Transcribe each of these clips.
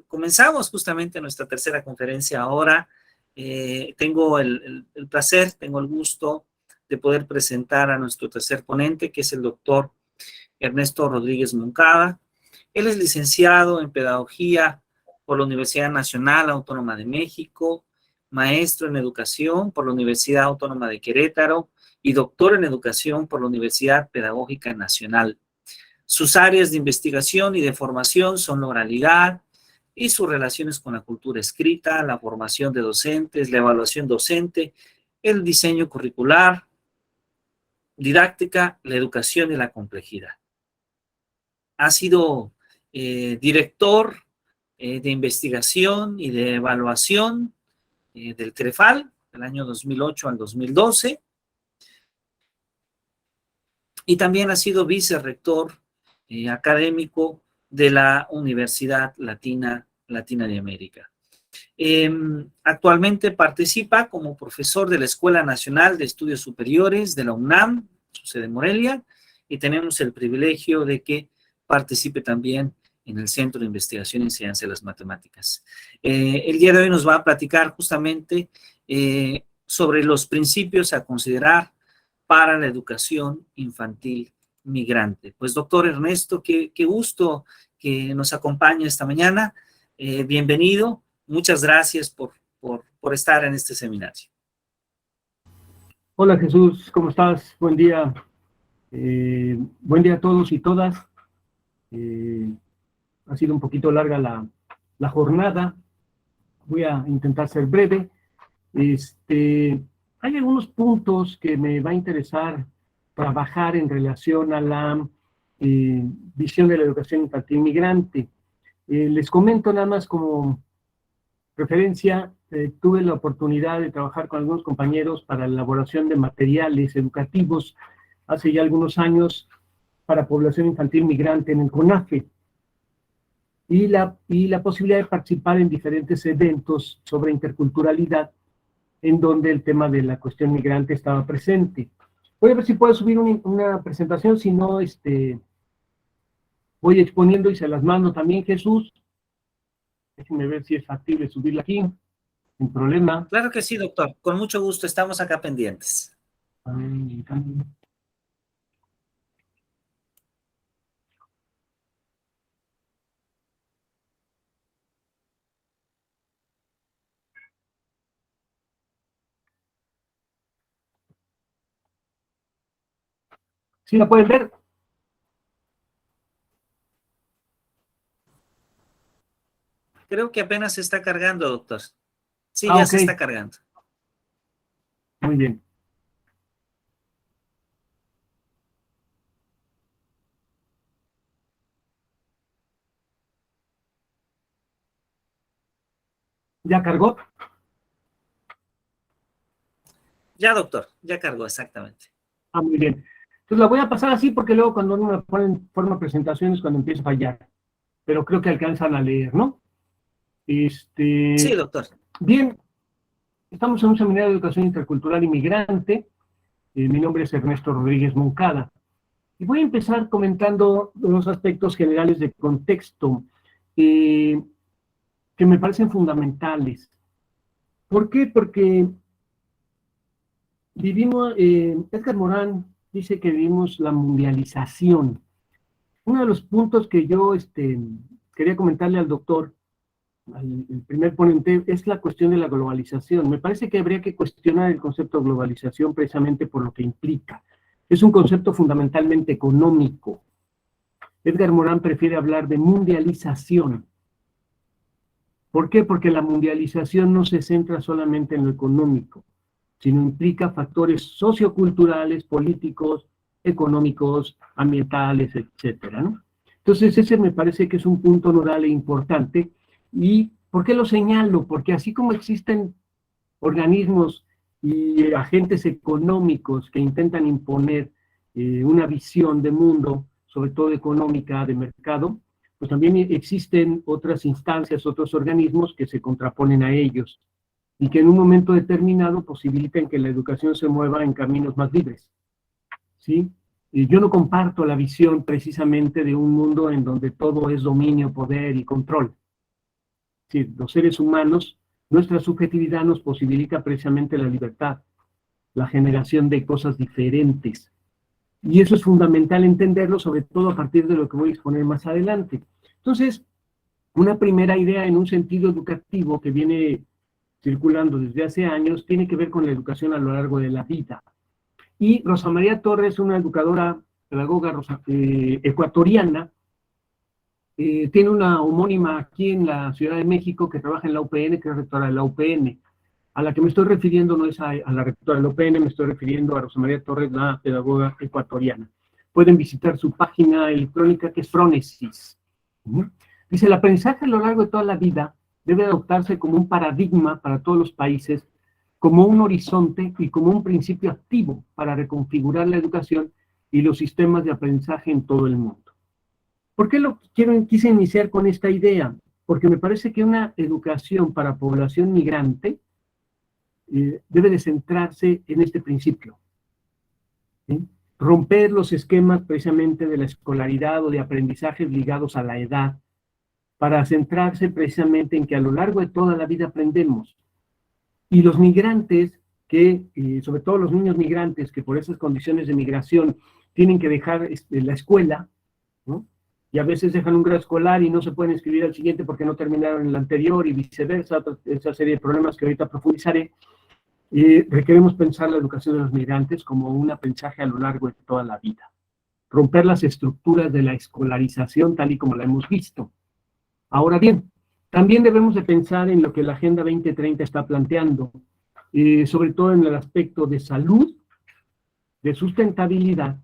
Comenzamos justamente nuestra tercera conferencia ahora. Tengo el placer, tengo el gusto de poder presentar a nuestro tercer ponente, que es el doctor Ernesto Rodríguez Moncada. Él es licenciado en Pedagogía por la Universidad Nacional Autónoma de México, maestro en Educación por la Universidad Autónoma de Querétaro y doctor en Educación por la Universidad Pedagógica Nacional. Sus áreas de investigación y de formación son la oralidad y sus relaciones con la cultura escrita, la formación de docentes, la evaluación docente, el diseño curricular, didáctica, la educación y la complejidad. Ha sido director de investigación y de evaluación del CREFAL del año 2008 al 2012 y también ha sido vicerrector académico de la Universidad Latina de América. Actualmente participa como profesor de la Escuela Nacional de Estudios Superiores de la UNAM, su sede en Morelia, y tenemos el privilegio de que participe también en el Centro de Investigación y Enseñanza de las Matemáticas. El día de hoy nos va a platicar justamente sobre los principios a considerar para la educación infantil migrante. Pues, doctor Ernesto, qué gusto que nos acompañe esta mañana. Bienvenido. Muchas gracias por estar en este seminario. Hola Jesús, ¿cómo estás? Buen día. Buen día a todos y todas. Ha sido un poquito larga la jornada. Voy a intentar ser breve. Hay algunos puntos que me va a interesar trabajar en relación a la visión de la educación infantil migrante. Les comento nada más como referencia, tuve la oportunidad de trabajar con algunos compañeros para la elaboración de materiales educativos hace ya algunos años para población infantil migrante en el CONAFE y la posibilidad de participar en diferentes eventos sobre interculturalidad en donde el tema de la cuestión migrante estaba presente. Voy a ver si puedo subir una presentación, si no, voy exponiendo y se las mando también, Jesús. Déjenme ver si es factible subirla aquí, sin problema. Claro que sí, doctor, con mucho gusto, estamos acá pendientes. ¿Sí la pueden ver? Creo que apenas se está cargando, doctor. Sí, ya se está cargando. Muy bien. ¿Ya cargó? Ya, doctor, ya cargó, exactamente. Ah, muy bien. Entonces la voy a pasar así porque luego cuando uno me pone en forma de presentaciones cuando empieza a fallar. Pero creo que alcanzan a leer, ¿no? Sí, doctor. Bien, estamos en un seminario de educación intercultural inmigrante. Mi nombre es Ernesto Rodríguez Moncada. Y voy a empezar comentando los aspectos generales de contexto que me parecen fundamentales. ¿Por qué? Porque vivimos, Edgar Morin dice que vivimos la mundialización. Uno de los puntos que yo quería comentarle al doctor, el primer ponente, es la cuestión de la globalización. Me parece que habría que cuestionar el concepto de globalización precisamente por lo que implica. Es un concepto fundamentalmente económico. Edgar Morin prefiere hablar de mundialización. ¿Por qué? Porque la mundialización no se centra solamente en lo económico, sino implica factores socioculturales, políticos, económicos, ambientales, etcétera, ¿no? Entonces, ese me parece que es un punto nodal e importante. ¿Y por qué lo señalo? Porque así como existen organismos y agentes económicos que intentan imponer una visión de mundo, sobre todo económica, de mercado, pues también existen otras instancias, otros organismos que se contraponen a ellos y que en un momento determinado posibilitan que la educación se mueva en caminos más libres, ¿sí? Y yo no comparto la visión precisamente de un mundo en donde todo es dominio, poder y control. decir, los seres humanos, nuestra subjetividad nos posibilita precisamente la libertad, la generación de cosas diferentes. Y eso es fundamental entenderlo, sobre todo a partir de lo que voy a exponer más adelante. Entonces, una primera idea en un sentido educativo que viene circulando desde hace años tiene que ver con la educación a lo largo de la vida. Y Rosa María Torres, una educadora, pedagoga ecuatoriana, tiene una homónima aquí en la Ciudad de México que trabaja en la UPN, que es rectora de la UPN. A la que me estoy refiriendo no es a la rectora de la UPN, me estoy refiriendo a Rosa María Torres, la pedagoga ecuatoriana. Pueden visitar su página electrónica que es Phronesis. Dice, el aprendizaje a lo largo de toda la vida debe adoptarse como un paradigma para todos los países, como un horizonte y como un principio activo para reconfigurar la educación y los sistemas de aprendizaje en todo el mundo. ¿Por qué quise iniciar con esta idea? Porque me parece que una educación para población migrante debe de centrarse en este principio. ¿Sí? Romper los esquemas precisamente de la escolaridad o de aprendizajes ligados a la edad, para centrarse precisamente en que a lo largo de toda la vida aprendemos. Y los migrantes, sobre todo los niños migrantes, que por esas condiciones de migración tienen que dejar la escuela, ¿no? Y a veces dejan un grado escolar y no se pueden inscribir al siguiente porque no terminaron el anterior y viceversa, esa serie de problemas que ahorita profundizaré. Requeremos pensar la educación de los migrantes como un aprendizaje a lo largo de toda la vida. Romper las estructuras de la escolarización tal y como la hemos visto. Ahora bien, también debemos de pensar en lo que la Agenda 2030 está planteando, sobre todo en el aspecto de salud, de sustentabilidad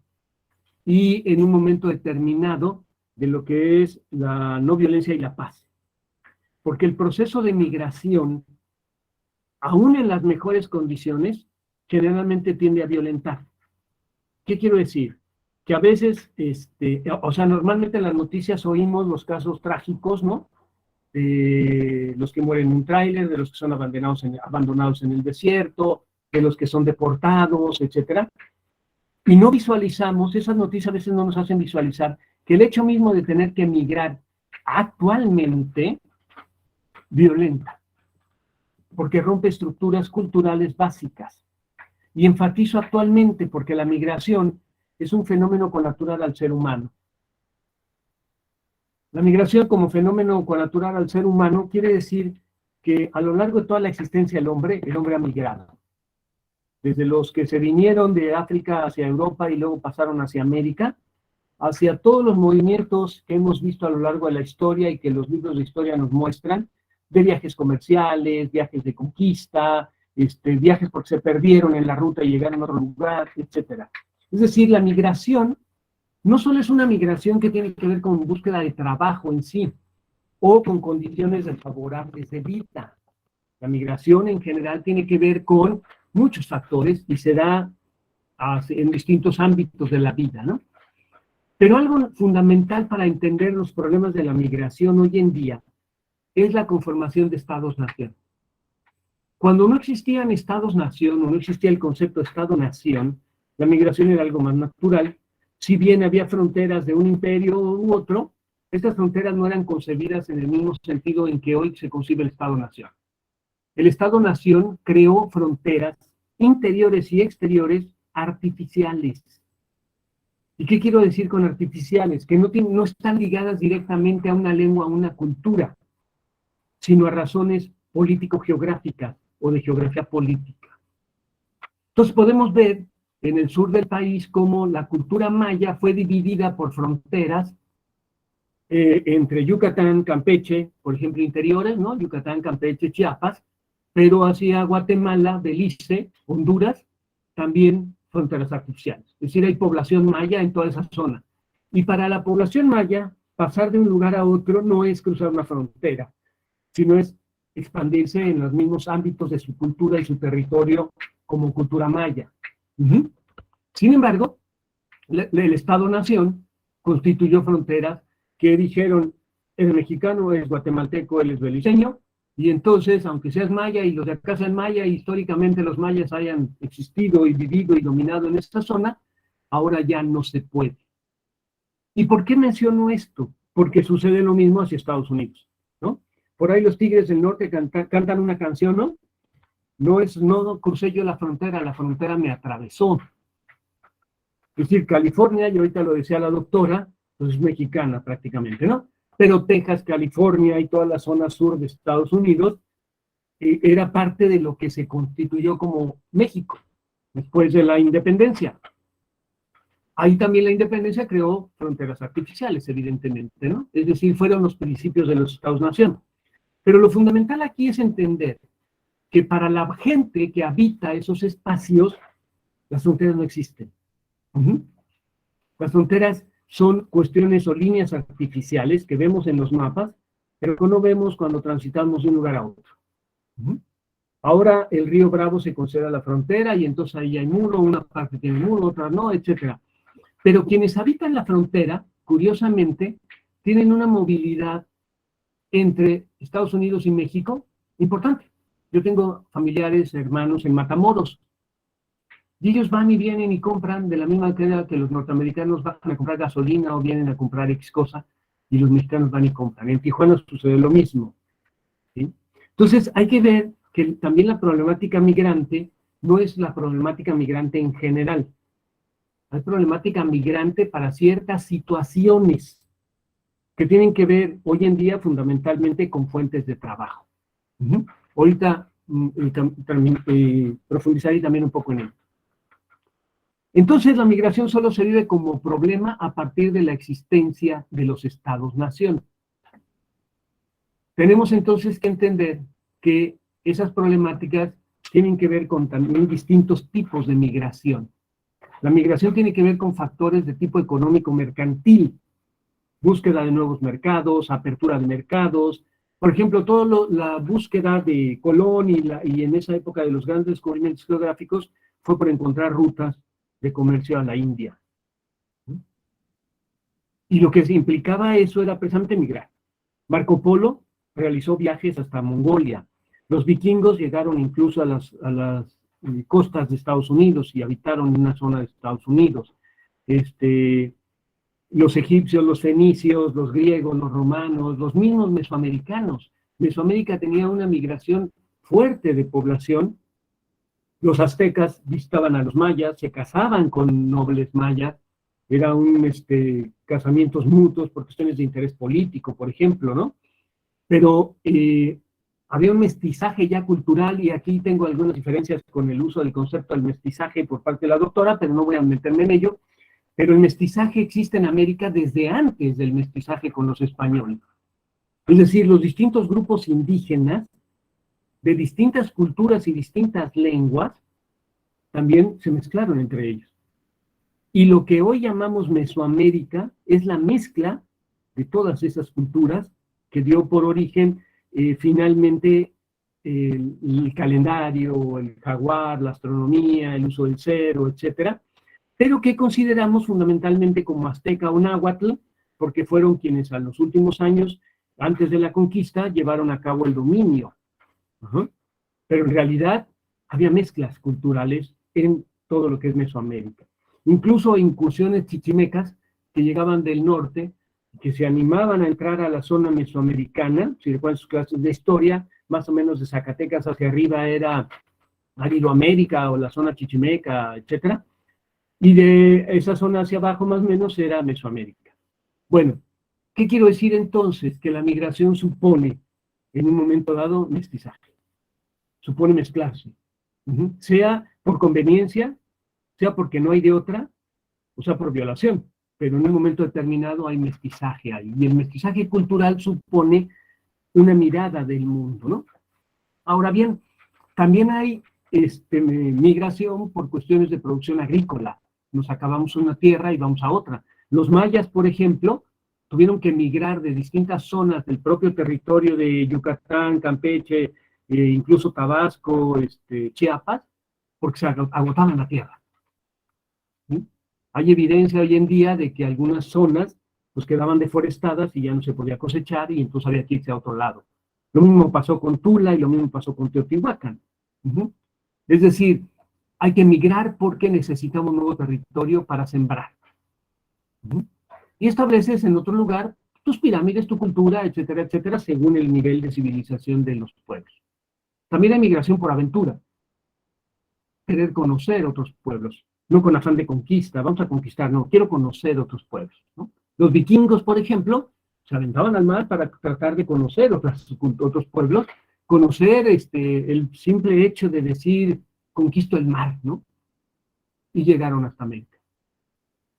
y en un momento determinado de lo que es la no violencia y la paz. Porque el proceso de migración, aún en las mejores condiciones, generalmente tiende a violentar. ¿Qué quiero decir? Que a veces, normalmente en las noticias oímos los casos trágicos, ¿no? De los que mueren en un tráiler, de los que son abandonados en el desierto, de los que son deportados, etcétera. Y no visualizamos, esas noticias a veces no nos hacen visualizar que el hecho mismo de tener que emigrar actualmente violenta, porque rompe estructuras culturales básicas. Y enfatizo actualmente porque la migración es un fenómeno connatural al ser humano. La migración como fenómeno connatural al ser humano quiere decir que a lo largo de toda la existencia del hombre, el hombre ha migrado. Desde los que se vinieron de África hacia Europa y luego pasaron hacia América, hacia todos los movimientos que hemos visto a lo largo de la historia y que los libros de historia nos muestran, de viajes comerciales, viajes de conquista, viajes porque se perdieron en la ruta y llegaron a otro lugar, etc. Es decir, la migración no solo es una migración que tiene que ver con búsqueda de trabajo en sí, o con condiciones desfavorables de vida. La migración en general tiene que ver con muchos factores y se da en distintos ámbitos de la vida, ¿no? Pero algo fundamental para entender los problemas de la migración hoy en día es la conformación de Estados-nación. Cuando no existían Estados-nación o no existía el concepto de Estado-nación, la migración era algo más natural. Si bien había fronteras de un imperio u otro, estas fronteras no eran concebidas en el mismo sentido en que hoy se concibe el Estado-nación. El Estado-nación creó fronteras interiores y exteriores artificiales. ¿Y qué quiero decir con artificiales? Que no están ligadas directamente a una lengua, a una cultura, sino a razones político-geográficas o de geografía política. Entonces podemos ver en el sur del país cómo la cultura maya fue dividida por fronteras entre Yucatán, Campeche, por ejemplo, interiores, ¿no? Yucatán, Campeche, Chiapas, pero hacia Guatemala, Belice, Honduras, también fronteras artificiales. Es decir, hay población maya en toda esa zona. Y para la población maya, pasar de un lugar a otro no es cruzar una frontera, sino es expandirse en los mismos ámbitos de su cultura y su territorio como cultura maya. Sin embargo, el Estado-nación constituyó fronteras que dijeron, el mexicano es guatemalteco, él es beliceño, y entonces, aunque seas maya y los de acá sean maya, históricamente los mayas hayan existido y vivido y dominado en esta zona, ahora ya no se puede. ¿Y por qué menciono esto? Porque sucede lo mismo hacia Estados Unidos, ¿no? por ahí los Tigres del Norte cantan una canción, ¿no? No crucé yo la frontera me atravesó. Es decir, California, y ahorita lo decía la doctora, pues es mexicana prácticamente, ¿no? Pero Texas, California y toda la zona sur de Estados Unidos era parte de lo que se constituyó como México, después de la independencia. Ahí también la independencia creó fronteras artificiales, evidentemente, ¿no? Es decir, fueron los principios de los Estados-nación. Pero lo fundamental aquí es entender que para la gente que habita esos espacios, las fronteras no existen. Las fronteras son cuestiones o líneas artificiales que vemos en los mapas, pero que no vemos cuando transitamos de un lugar a otro. Ahora el río Bravo se considera la frontera y entonces ahí hay muro, una parte tiene muro, otra no, etc. Pero quienes habitan la frontera, curiosamente, tienen una movilidad entre Estados Unidos y México importante. Yo tengo familiares, hermanos en Matamoros, y ellos van y vienen y compran de la misma manera que los norteamericanos van a comprar gasolina o vienen a comprar X cosa, y los mexicanos van y compran. En Tijuana sucede lo mismo, ¿sí? Entonces hay que ver que también la problemática migrante no es la problemática migrante en general. Hay problemática migrante para ciertas situaciones que tienen que ver hoy en día fundamentalmente con fuentes de trabajo. Ahorita profundizaré también un poco en ello. Entonces la migración solo se vive como problema a partir de la existencia de los estados-nación. Tenemos entonces que entender que esas problemáticas tienen que ver con también distintos tipos de migración. La migración tiene que ver con factores de tipo económico-mercantil, búsqueda de nuevos mercados, apertura de mercados. Por ejemplo, toda la búsqueda de Colón y en esa época de los grandes descubrimientos geográficos fue por encontrar rutas de comercio a la India. Y lo que implicaba eso era precisamente migrar. Marco Polo realizó viajes hasta Mongolia. Los vikingos llegaron incluso a las costas de Estados Unidos y habitaron en una zona de Estados Unidos. Los egipcios, los fenicios, los griegos, los romanos, los mismos mesoamericanos. Mesoamérica tenía una migración fuerte de población. Los aztecas visitaban a los mayas, se casaban con nobles mayas, eran casamientos mutuos por cuestiones de interés político, por ejemplo, ¿no? Pero había un mestizaje ya cultural, y aquí tengo algunas diferencias con el uso del concepto del mestizaje por parte de la doctora, pero no voy a meterme en ello. Pero el mestizaje existe en América desde antes del mestizaje con los españoles. Es decir, los distintos grupos indígenas de distintas culturas y distintas lenguas también se mezclaron entre ellos. Y lo que hoy llamamos Mesoamérica es la mezcla de todas esas culturas que dio por origen finalmente el calendario, el jaguar, la astronomía, el uso del cero, etcétera, pero que consideramos fundamentalmente como azteca o náhuatl, porque fueron quienes a los últimos años, antes de la conquista, llevaron a cabo el dominio. Pero en realidad había mezclas culturales en todo lo que es Mesoamérica. Incluso incursiones chichimecas que llegaban del norte, que se animaban a entrar a la zona mesoamericana. Si recuerdan sus clases de historia, más o menos de Zacatecas hacia arriba era Aridoamérica o la zona chichimeca, etcétera. Y de esa zona hacia abajo más o menos era Mesoamérica. Bueno, ¿qué quiero decir entonces? Que la migración supone, en un momento dado, mestizaje. Supone mezclarse. Sea por conveniencia, sea porque no hay de otra, o sea por violación. Pero en un momento determinado hay mestizaje ahí. Y el mestizaje cultural supone una mirada del mundo, ¿no? Ahora bien, también hay migración por cuestiones de producción agrícola. Nos acabamos una tierra y vamos a otra. Los mayas, por ejemplo, tuvieron que migrar de distintas zonas del propio territorio de Yucatán, Campeche, incluso Tabasco, Chiapas, porque se agotaban la tierra. ¿Sí? Hay evidencia hoy en día de que algunas zonas pues quedaban deforestadas y ya no se podía cosechar y entonces había que irse a otro lado. Lo mismo pasó con Tula y lo mismo pasó con Teotihuacán. Es decir, hay que migrar porque necesitamos un nuevo territorio para sembrar. Y estableces en otro lugar tus pirámides, tu cultura, etcétera, etcétera, según el nivel de civilización de los pueblos. También hay migración por aventura, querer conocer otros pueblos, no con afán de conquista, vamos a conquistar, no, quiero conocer otros pueblos, ¿no? Los vikingos, por ejemplo, se aventaban al mar para tratar de conocer otros pueblos, conocer el simple hecho de decir, conquisto el mar, ¿no? Y llegaron hasta América.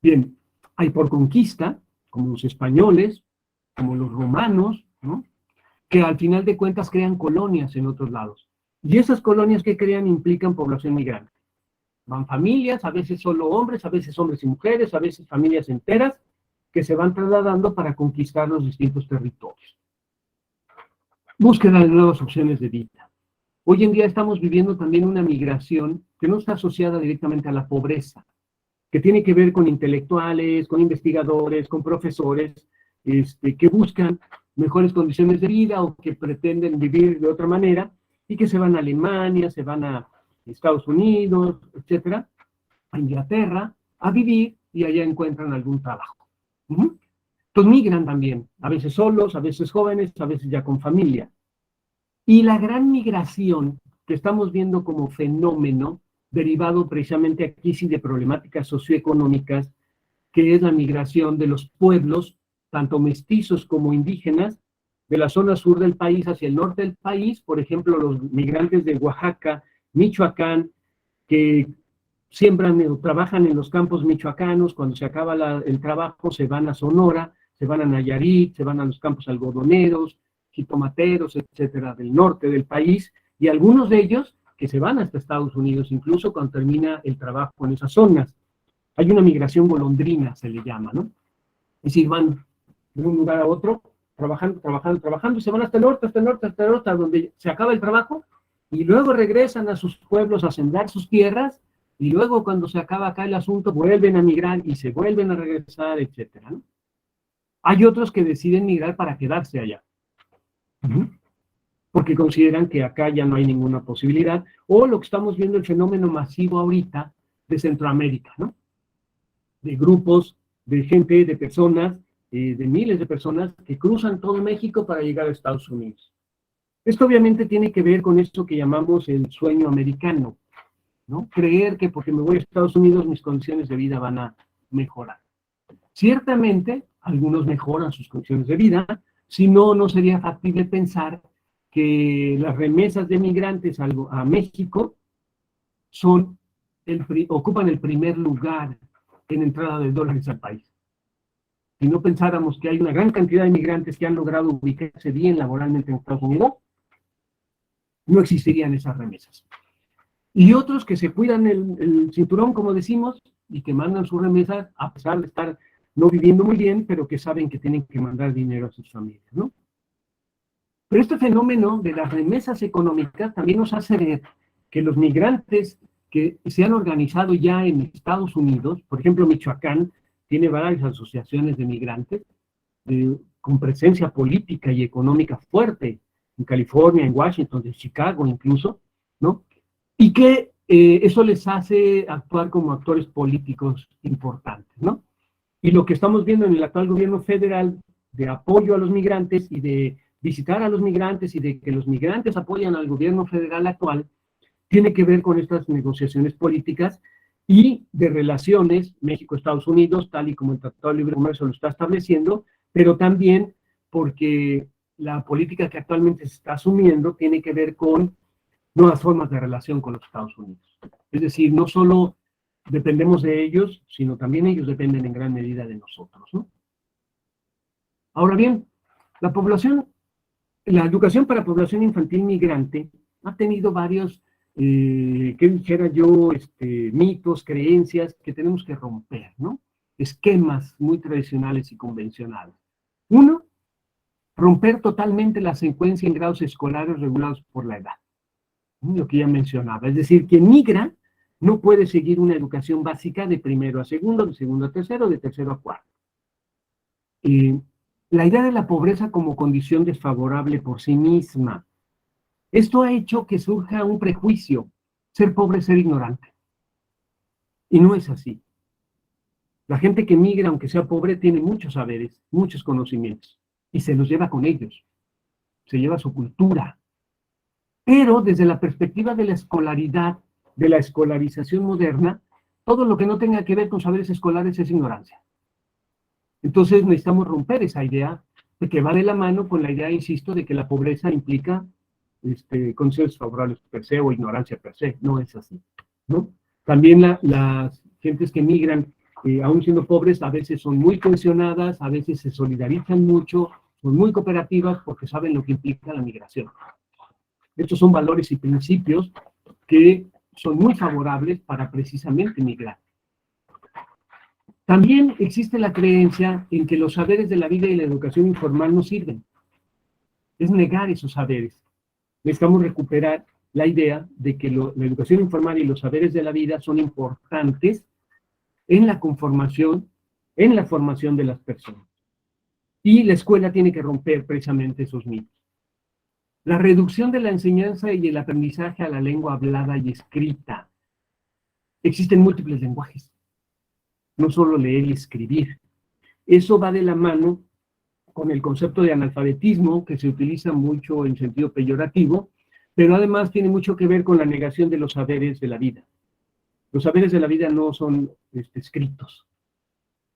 Bien, hay por conquista, como los españoles, como los romanos, ¿no? Que al final de cuentas crean colonias en otros lados. Y esas colonias que crean implican población migrante. Van familias, a veces solo hombres, a veces hombres y mujeres, a veces familias enteras, que se van trasladando para conquistar los distintos territorios. Búsqueda de nuevas opciones de vida. Hoy en día estamos viviendo también una migración que no está asociada directamente a la pobreza, que tiene que ver con intelectuales, con investigadores, con profesores, que buscan mejores condiciones de vida o que pretenden vivir de otra manera y que se van a Alemania, se van a Estados Unidos, etcétera, a Inglaterra, a vivir y allá encuentran algún trabajo. Entonces migran también, a veces solos, a veces jóvenes, a veces ya con familia. Y la gran migración que estamos viendo como fenómeno, derivado precisamente aquí sí de problemáticas socioeconómicas, que es la migración de los pueblos, tanto mestizos como indígenas, de la zona sur del país hacia el norte del país, por ejemplo, los migrantes de Oaxaca, Michoacán, que siembran o trabajan en los campos michoacanos, cuando se acaba el trabajo se van a Sonora, se van a Nayarit, se van a los campos algodoneros, jitomateros, etcétera, del norte del país, y algunos de ellos que se van hasta Estados Unidos, incluso cuando termina el trabajo en esas zonas. Hay una migración golondrina, se le llama, ¿no? Es decir, van de un lugar a otro, trabajando, trabajando, trabajando, y se van hasta el norte, hasta el norte, hasta el norte, donde se acaba el trabajo, y luego regresan a sus pueblos a sembrar sus tierras, y luego cuando se acaba acá el asunto, vuelven a migrar y se vuelven a regresar, etcétera, ¿no? Hay otros que deciden migrar para quedarse allá, porque consideran que acá ya no hay ninguna posibilidad, o lo que estamos viendo, el fenómeno masivo ahorita de Centroamérica, ¿no? De grupos, de gente, de personas, de miles de personas que cruzan todo México para llegar a Estados Unidos. Esto obviamente tiene que ver con esto que llamamos el sueño americano, ¿no? Creer que porque me voy a Estados Unidos mis condiciones de vida van a mejorar. Ciertamente, algunos mejoran sus condiciones de vida, si no, no sería factible pensar que las remesas de migrantes a México ocupan el primer lugar en entrada de dólares al país. Si no pensáramos que hay una gran cantidad de migrantes que han logrado ubicarse bien laboralmente en Estados Unidos, no existirían esas remesas. Y otros que se cuidan el cinturón, como decimos, y que mandan su remesa a pesar de estar no viviendo muy bien, pero que saben que tienen que mandar dinero a sus familias, ¿no? Pero este fenómeno de las remesas económicas también nos hace ver que los migrantes que se han organizado ya en Estados Unidos, por ejemplo, Michoacán tiene varias asociaciones de migrantes con presencia política y económica fuerte, en California, en Washington, en Chicago incluso, ¿no? Y que eso les hace actuar como actores políticos importantes, ¿no? Y lo que estamos viendo en el actual gobierno federal de apoyo a los migrantes y de visitar a los migrantes y de que los migrantes apoyan al gobierno federal actual, tiene que ver con estas negociaciones políticas y de relaciones México-Estados Unidos, tal y como el Tratado de Libre Comercio lo está estableciendo, pero también porque la política que actualmente se está asumiendo tiene que ver con nuevas formas de relación con los Estados Unidos. Es decir, no solo dependemos de ellos, sino también ellos dependen en gran medida de nosotros, ¿no? Ahora bien, la educación para población infantil migrante ha tenido varios, que dijera yo, mitos, creencias que tenemos que romper, ¿no? Esquemas muy tradicionales y convencionales. Uno, romper totalmente la secuencia en grados escolares regulados por la edad. Lo que ya mencionaba, es decir, quien migra no puede seguir una educación básica de primero a segundo, de segundo a tercero, de tercero a cuarto. La idea de la pobreza como condición desfavorable por sí misma. Esto ha hecho que surja un prejuicio, ser pobre es ser ignorante. Y no es así. La gente que migra, aunque sea pobre, tiene muchos saberes, muchos conocimientos. y se los lleva con ellos, se lleva su cultura. Pero desde la perspectiva de la escolaridad, de la escolarización moderna, todo lo que no tenga que ver con saberes escolares es ignorancia. Entonces necesitamos romper esa idea de que va de la mano con la idea, insisto, de que la pobreza implica condiciones favorables per se o ignorancia per se. No es así, ¿no? También las gentes que migran, aún siendo pobres, a veces son muy cohesionadas, a veces se solidarizan mucho, son muy cooperativas porque saben lo que implica la migración. Estos son valores y principios que son muy favorables para precisamente migrar. También existe la creencia en que los saberes de la vida y la educación informal no sirven. Es negar esos saberes. Necesitamos recuperar la idea de que la educación informal y los saberes de la vida son importantes en la conformación, en la formación de las personas. Y la escuela tiene que romper precisamente esos mitos. La reducción de la enseñanza y el aprendizaje a la lengua hablada y escrita. Existen múltiples lenguajes, no solo leer y escribir. Eso va de la mano con el concepto de analfabetismo, que se utiliza mucho en sentido peyorativo, pero además tiene mucho que ver con la negación de los saberes de la vida. Los saberes de la vida no son escritos,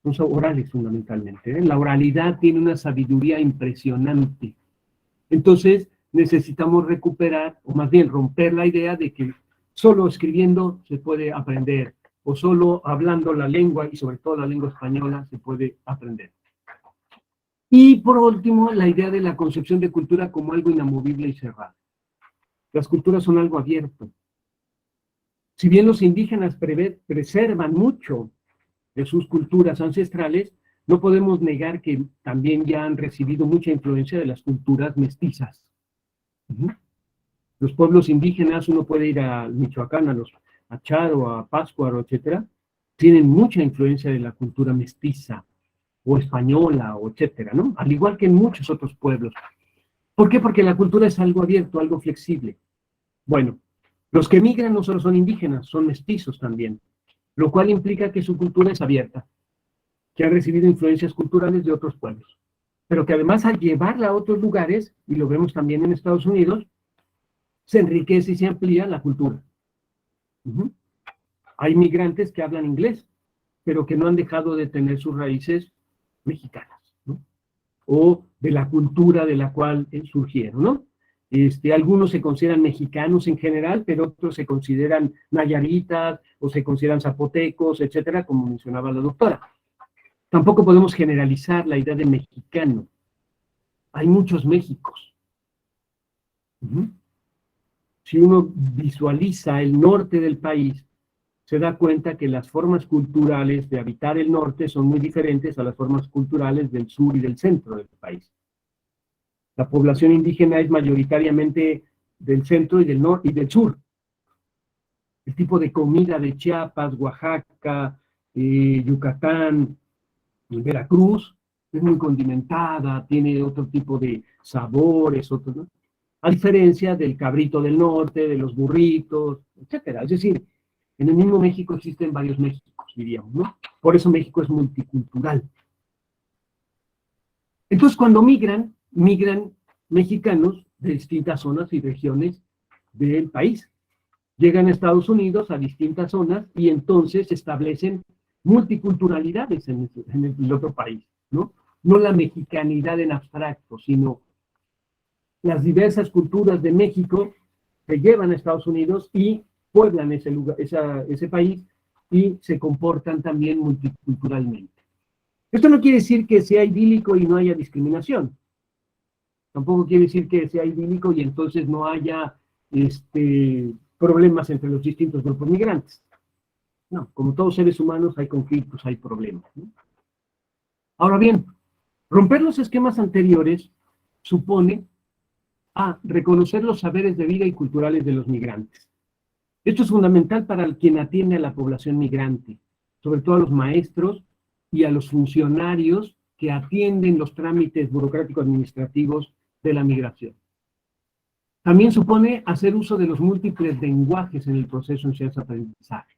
son orales fundamentalmente. La oralidad tiene una sabiduría impresionante. Entonces, necesitamos recuperar, o más bien romper la idea de que solo escribiendo se puede aprender, o solo hablando la lengua, y sobre todo la lengua española, se puede aprender. Y por último, la idea de la concepción de cultura como algo inamovible y cerrado. Las culturas son algo abierto. Si bien los indígenas preservan mucho de sus culturas ancestrales, no podemos negar que también ya han recibido mucha influencia de las culturas mestizas. Los pueblos indígenas, uno puede ir a Michoacán, a Charo, a Pátzcuaro, etcétera, tienen mucha influencia de la cultura mestiza, o española, o etcétera, ¿no? Al igual que en muchos otros pueblos. ¿Por qué? Porque la cultura es algo abierto, algo flexible. Bueno, los que migran no solo son indígenas, son mestizos también, lo cual implica que su cultura es abierta, que han recibido influencias culturales de otros pueblos, pero que además al llevarla a otros lugares, y lo vemos también en Estados Unidos, se enriquece y se amplía la cultura. Hay migrantes que hablan inglés, pero que no han dejado de tener sus raíces mexicanas, ¿no? O de la cultura de la cual surgieron, ¿no? Algunos se consideran mexicanos en general, pero otros se consideran nayaritas, o se consideran zapotecos, etcétera, como mencionaba la doctora. Tampoco podemos generalizar la idea de mexicano. Hay muchos Méxicos. Si uno visualiza el norte del país, se da cuenta que las formas culturales de habitar el norte son muy diferentes a las formas culturales del sur y del centro del país. La población indígena es mayoritariamente del centro y del norte y del sur. El tipo de comida de Chiapas, Oaxaca, Yucatán, Veracruz, es muy condimentada, tiene otro tipo de sabores, ¿no? A diferencia del cabrito del norte, de los burritos, etcétera. Es decir, en el mismo México existen varios Méxicos, diríamos, ¿no? Por eso México es multicultural. Entonces, cuando migran mexicanos de distintas zonas y regiones del país. Llegan a Estados Unidos, a distintas zonas, y entonces establecen multiculturalidades en el otro país, ¿no? No la mexicanidad en abstracto, sino las diversas culturas de México se llevan a Estados Unidos y pueblan ese país y se comportan también multiculturalmente. Esto no quiere decir que sea idílico y no haya discriminación. Tampoco quiere decir que sea idílico y entonces no haya problemas entre los distintos grupos migrantes. No, como todos seres humanos hay conflictos, hay problemas, ¿no? Ahora bien, romper los esquemas anteriores supone reconocer los saberes de vida y culturales de los migrantes. Esto es fundamental para quien atiende a la población migrante, sobre todo a los maestros y a los funcionarios que atienden los trámites burocráticos administrativos de la migración. También supone hacer uso de los múltiples lenguajes en el proceso de enseñanza-aprendizaje.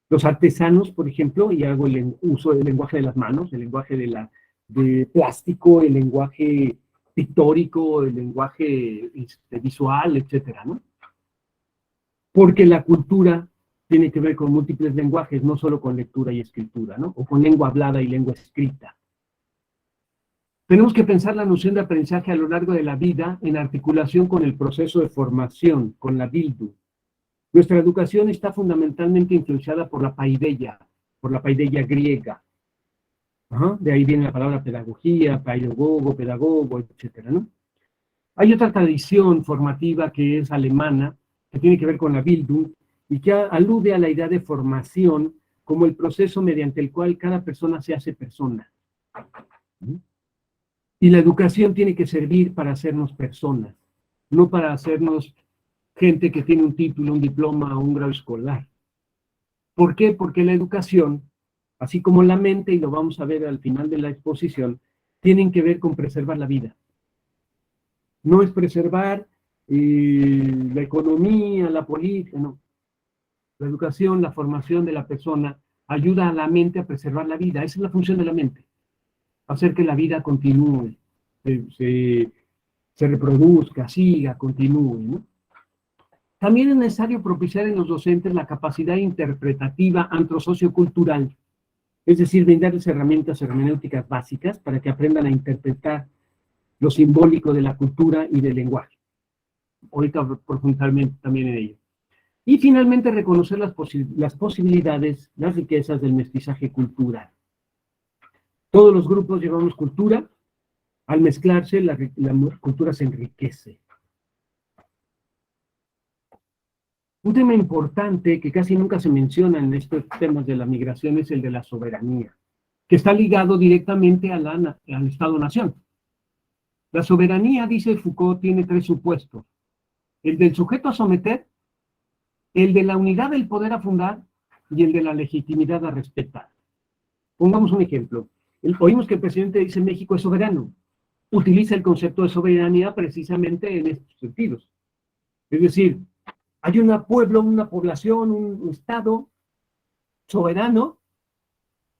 Los artesanos, por ejemplo, y hago uso del lenguaje de las manos, el lenguaje de de plástico, el lenguaje pictórico, el lenguaje visual, etcétera, ¿no? Porque la cultura tiene que ver con múltiples lenguajes, no solo con lectura y escritura, ¿no? O con lengua hablada y lengua escrita. Tenemos que pensar la noción de aprendizaje a lo largo de la vida en articulación con el proceso de formación, con la Bildung. Nuestra educación está fundamentalmente influenciada por la paideia griega. De ahí viene la palabra pedagogía, pedagogo, etcétera, ¿no? Hay otra tradición formativa que es alemana, que tiene que ver con la Bildung, y que alude a la idea de formación como el proceso mediante el cual cada persona se hace persona. Y la educación tiene que servir para hacernos personas, no para hacernos gente que tiene un título, un diploma o un grado escolar. ¿Por qué? Porque la educación, así como la mente, y lo vamos a ver al final de la exposición, tienen que ver con preservar la vida. No es preservar la economía, la política, no. La educación, la formación de la persona ayuda a la mente a preservar la vida. Esa es la función de la mente. Hacer que la vida continúe, se reproduzca, siga, continúe, ¿no? También es necesario propiciar en los docentes la capacidad interpretativa antrosociocultural, es decir, brindarles herramientas hermenéuticas básicas para que aprendan a interpretar lo simbólico de la cultura y del lenguaje. Ahorita profundamente también en ello. Y finalmente reconocer las posibilidades, las riquezas del mestizaje cultural. Todos los grupos llevamos cultura. Al mezclarse, la cultura se enriquece. Un tema importante que casi nunca se menciona en estos temas de la migración es el de la soberanía, que está ligado directamente al Estado-Nación. La soberanía, dice Foucault, tiene tres supuestos: el del sujeto a someter, el de la unidad del poder a fundar y el de la legitimidad a respetar. Pongamos un ejemplo. Oímos que el presidente dice México es soberano. Utiliza el concepto de soberanía precisamente en estos sentidos. Es decir, hay un pueblo, una población, un estado soberano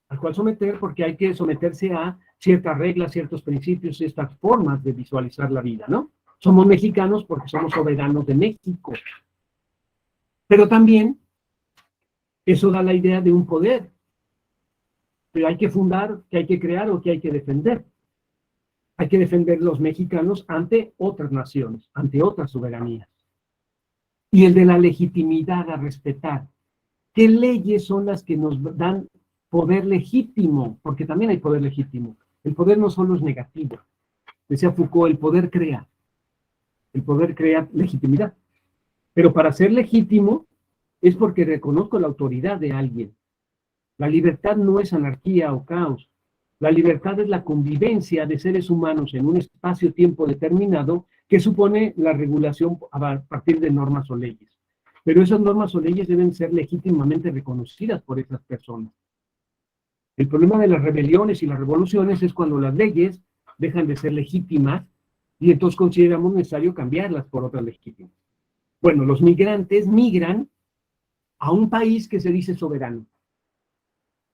al cual someter, porque hay que someterse a ciertas reglas, ciertos principios, ciertas formas de visualizar la vida, ¿no? Somos mexicanos porque somos soberanos de México. Pero también eso da la idea de un poder que hay que fundar, que hay que crear o que hay que defender. Hay que defender los mexicanos ante otras naciones, ante otras soberanías. Y el de la legitimidad a respetar. ¿Qué leyes son las que nos dan poder legítimo? Porque también hay poder legítimo. El poder no solo es negativo. Decía Foucault, el poder crea. El poder crea legitimidad. Pero para ser legítimo es porque reconozco la autoridad de alguien. La libertad no es anarquía o caos. La libertad es la convivencia de seres humanos en un espacio-tiempo determinado que supone la regulación a partir de normas o leyes. Pero esas normas o leyes deben ser legítimamente reconocidas por esas personas. El problema de las rebeliones y las revoluciones es cuando las leyes dejan de ser legítimas y entonces consideramos necesario cambiarlas por otras legítimas. Bueno, los migrantes migran a un país que se dice soberano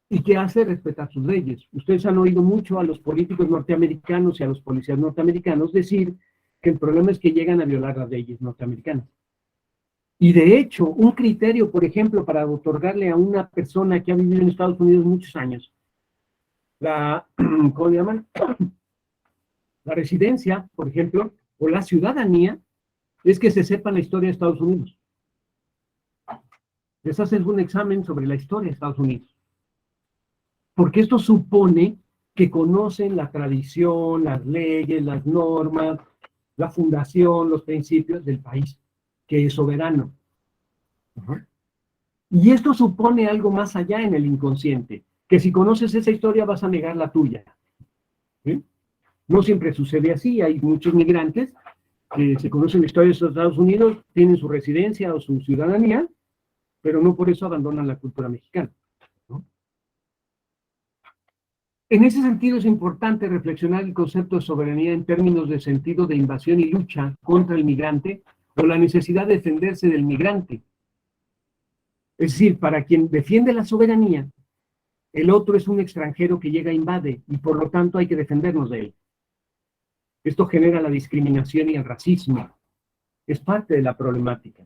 y que hace respetar sus leyes. Ustedes han oído mucho a los políticos norteamericanos y a los policías norteamericanos decir que el problema es que llegan a violar las leyes norteamericanas. Y de hecho, un criterio, por ejemplo, para otorgarle a una persona que ha vivido en Estados Unidos muchos años, ¿cómo le llaman? La residencia, por ejemplo, o la ciudadanía, es que se sepa la historia de Estados Unidos. Les hacen un examen sobre la historia de Estados Unidos. Porque esto supone que conocen la tradición, las leyes, las normas, la fundación, los principios del país, que es soberano. Y esto supone algo más allá en el inconsciente, que si conoces esa historia vas a negar la tuya. ¿Sí? No siempre sucede así, hay muchos migrantes que se conocen la historia de Estados Unidos, tienen su residencia o su ciudadanía, pero no por eso abandonan la cultura mexicana. En ese sentido es importante reflexionar el concepto de soberanía en términos de sentido de invasión y lucha contra el migrante o la necesidad de defenderse del migrante. Es decir, para quien defiende la soberanía, el otro es un extranjero que llega e invade y por lo tanto hay que defendernos de él. Esto genera la discriminación y el racismo. Es parte de la problemática.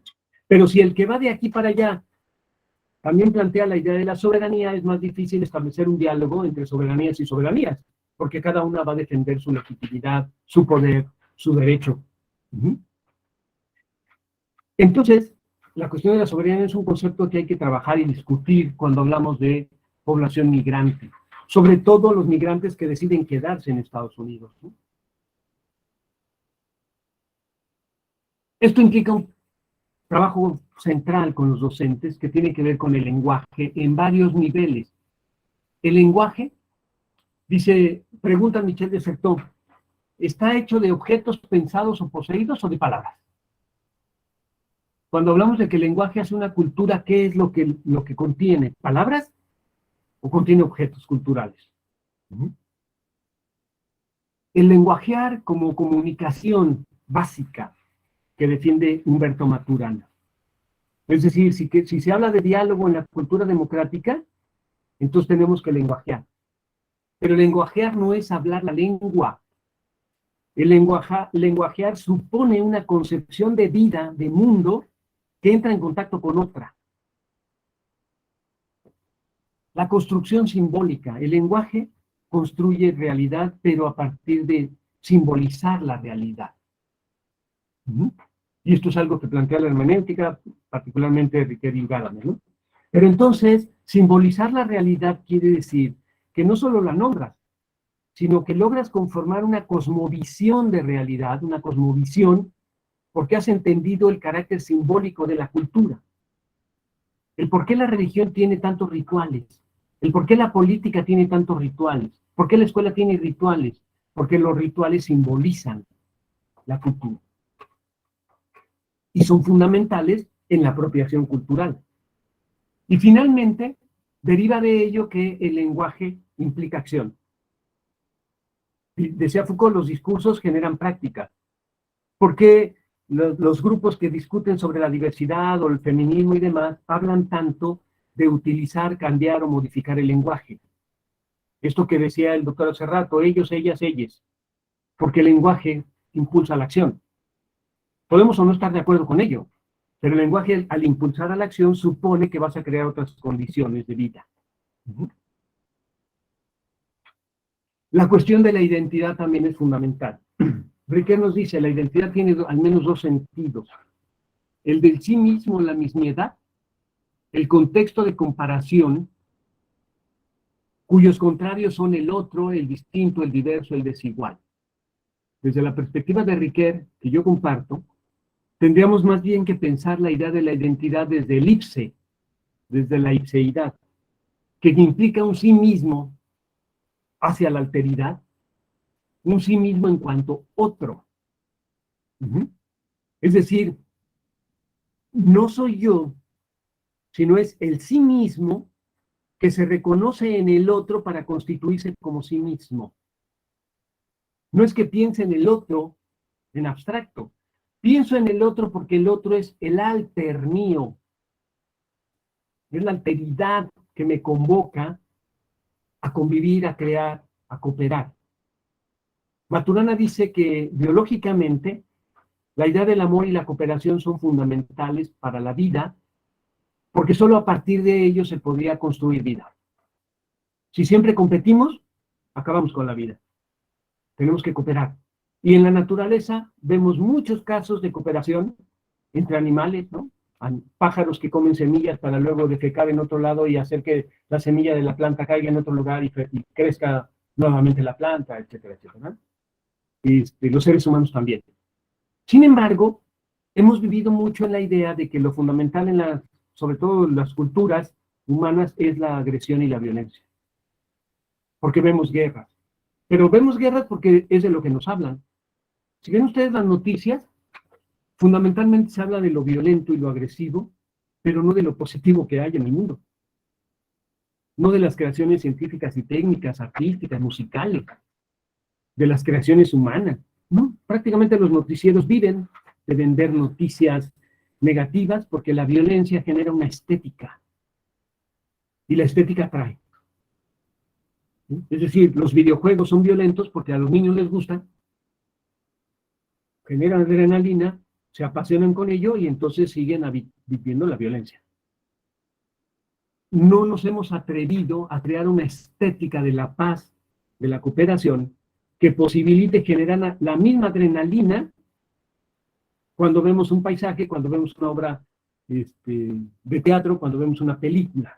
Pero si el que va de aquí para allá también plantea la idea de la soberanía, es más difícil establecer un diálogo entre soberanías y soberanías, porque cada una va a defender su legitimidad, su poder, su derecho. Entonces, la cuestión de la soberanía es un concepto que hay que trabajar y discutir cuando hablamos de población migrante, sobre todo los migrantes que deciden quedarse en Estados Unidos, ¿no? Esto implica un trabajo central con los docentes que tiene que ver con el lenguaje en varios niveles. El lenguaje, dice, pregunta Michel de Certeau, ¿está hecho de objetos pensados o poseídos o de palabras? Cuando hablamos de que el lenguaje hace una cultura, ¿qué es lo que contiene? ¿Palabras o contiene objetos culturales? El lenguajear como comunicación básica que defiende Humberto Maturana. Es decir, si se habla de diálogo en la cultura democrática, entonces tenemos que lenguajear. Pero lenguajear no es hablar la lengua. El lenguajear supone una concepción de vida, de mundo, que entra en contacto con otra. La construcción simbólica. El lenguaje construye realidad, pero a partir de simbolizar la realidad. Y esto es algo que plantea la hermenéutica, particularmente Riquet y Gadamer, ¿no? Pero entonces, simbolizar la realidad quiere decir que no solo la nombras, sino que logras conformar una cosmovisión de realidad, una cosmovisión, porque has entendido el carácter simbólico de la cultura. El por qué la religión tiene tantos rituales, el por qué la política tiene tantos rituales, por qué la escuela tiene rituales, porque los rituales simbolizan la cultura. Y son fundamentales en la apropiación cultural. Y finalmente, deriva de ello que el lenguaje implica acción. Decía Foucault, los discursos generan práctica. ¿Por qué los grupos que discuten sobre la diversidad o el feminismo y demás hablan tanto de utilizar, cambiar o modificar el lenguaje? Esto que decía el doctor hace rato, ellos, ellas, ellas. Porque el lenguaje impulsa la acción. Podemos o no estar de acuerdo con ello, pero el lenguaje, al impulsar a la acción, supone que vas a crear otras condiciones de vida. La cuestión de la identidad también es fundamental. Riquet nos dice, la identidad tiene al menos dos sentidos. El del sí mismo, la mismiedad, el contexto de comparación, cuyos contrarios son el otro, el distinto, el diverso, el desigual. Desde la perspectiva de Riquet, que yo comparto, tendríamos más bien que pensar la idea de la identidad desde el ipse, desde la ipseidad, que implica un sí mismo hacia la alteridad, un sí mismo en cuanto otro. Es decir, no soy yo, sino es el sí mismo que se reconoce en el otro para constituirse como sí mismo. No es que piense en el otro en abstracto. Pienso en el otro porque el otro es el alter mío. Es la alteridad que me convoca a convivir, a crear, a cooperar. Maturana dice que biológicamente la idea del amor y la cooperación son fundamentales para la vida porque solo a partir de ello se podría construir vida. Si siempre competimos, acabamos con la vida. Tenemos que cooperar. Y en la naturaleza vemos muchos casos de cooperación entre animales, ¿no? Pájaros que comen semillas para luego defecar en otro lado y hacer que la semilla de la planta caiga en otro lugar y crezca nuevamente la planta, etcétera, etcétera. Y los seres humanos también. Sin embargo, hemos vivido mucho en la idea de que lo fundamental sobre todo en las culturas humanas, es la agresión y la violencia. Porque vemos guerras. Pero vemos guerras porque es de lo que nos hablan. Si ven ustedes las noticias, fundamentalmente se habla de lo violento y lo agresivo, pero no de lo positivo que hay en el mundo. No de las creaciones científicas y técnicas, artísticas, musicales, de las creaciones humanas. No, prácticamente los noticieros viven de vender noticias negativas porque la violencia genera una estética. Y la estética atrae. ¿Sí? Es decir, los videojuegos son violentos porque a los niños les gustan, generan adrenalina, se apasionan con ello y entonces siguen viviendo la violencia. No nos hemos atrevido a crear una estética de la paz, de la cooperación, que posibilite generar la misma adrenalina cuando vemos un paisaje, cuando vemos una obra de teatro, cuando vemos una película.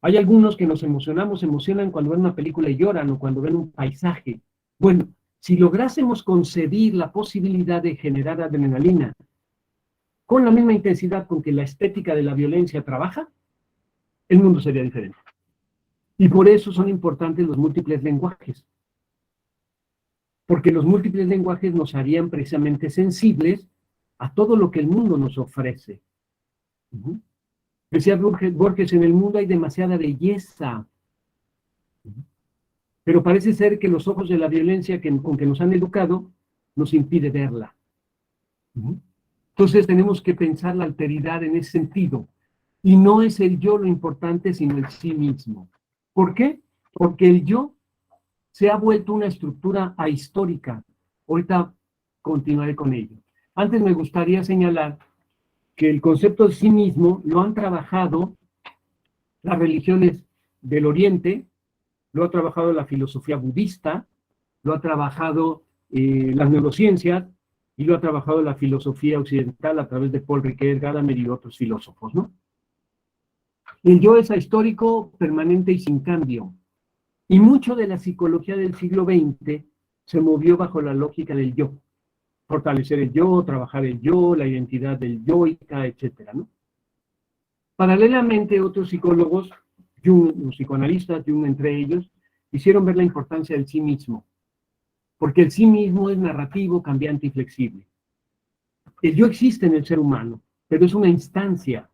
Hay algunos que nos emocionan cuando ven una película y lloran, o cuando ven un paisaje. Bueno, si lográsemos concebir la posibilidad de generar adrenalina con la misma intensidad con que la estética de la violencia trabaja, el mundo sería diferente. Y por eso son importantes los múltiples lenguajes. Porque los múltiples lenguajes nos harían precisamente sensibles a todo lo que el mundo nos ofrece. Decía Borges, en el mundo hay demasiada belleza. Pero parece ser que los ojos de la violencia con que nos han educado nos impide verla. Entonces tenemos que pensar la alteridad en ese sentido. Y no es el yo lo importante, sino el sí mismo. ¿Por qué? Porque el yo se ha vuelto una estructura ahistórica. Ahorita continuaré con ello. Antes me gustaría señalar que el concepto de sí mismo lo han trabajado las religiones del Oriente, lo ha trabajado la filosofía budista, lo ha trabajado las neurociencias, y lo ha trabajado la filosofía occidental a través de Paul Ricoeur, Gadamer y otros filósofos, ¿no? El yo es ahistórico, permanente y sin cambio. Y mucho de la psicología del siglo XX se movió bajo la lógica del yo. Fortalecer el yo, trabajar el yo, la identidad del yoica, etcétera, ¿no? Paralelamente, otros psicólogos, Jung, los psicoanalistas, Jung entre ellos, hicieron ver la importancia del sí mismo. Porque el sí mismo es narrativo, cambiante y flexible. El yo existe en el ser humano, pero es una instancia.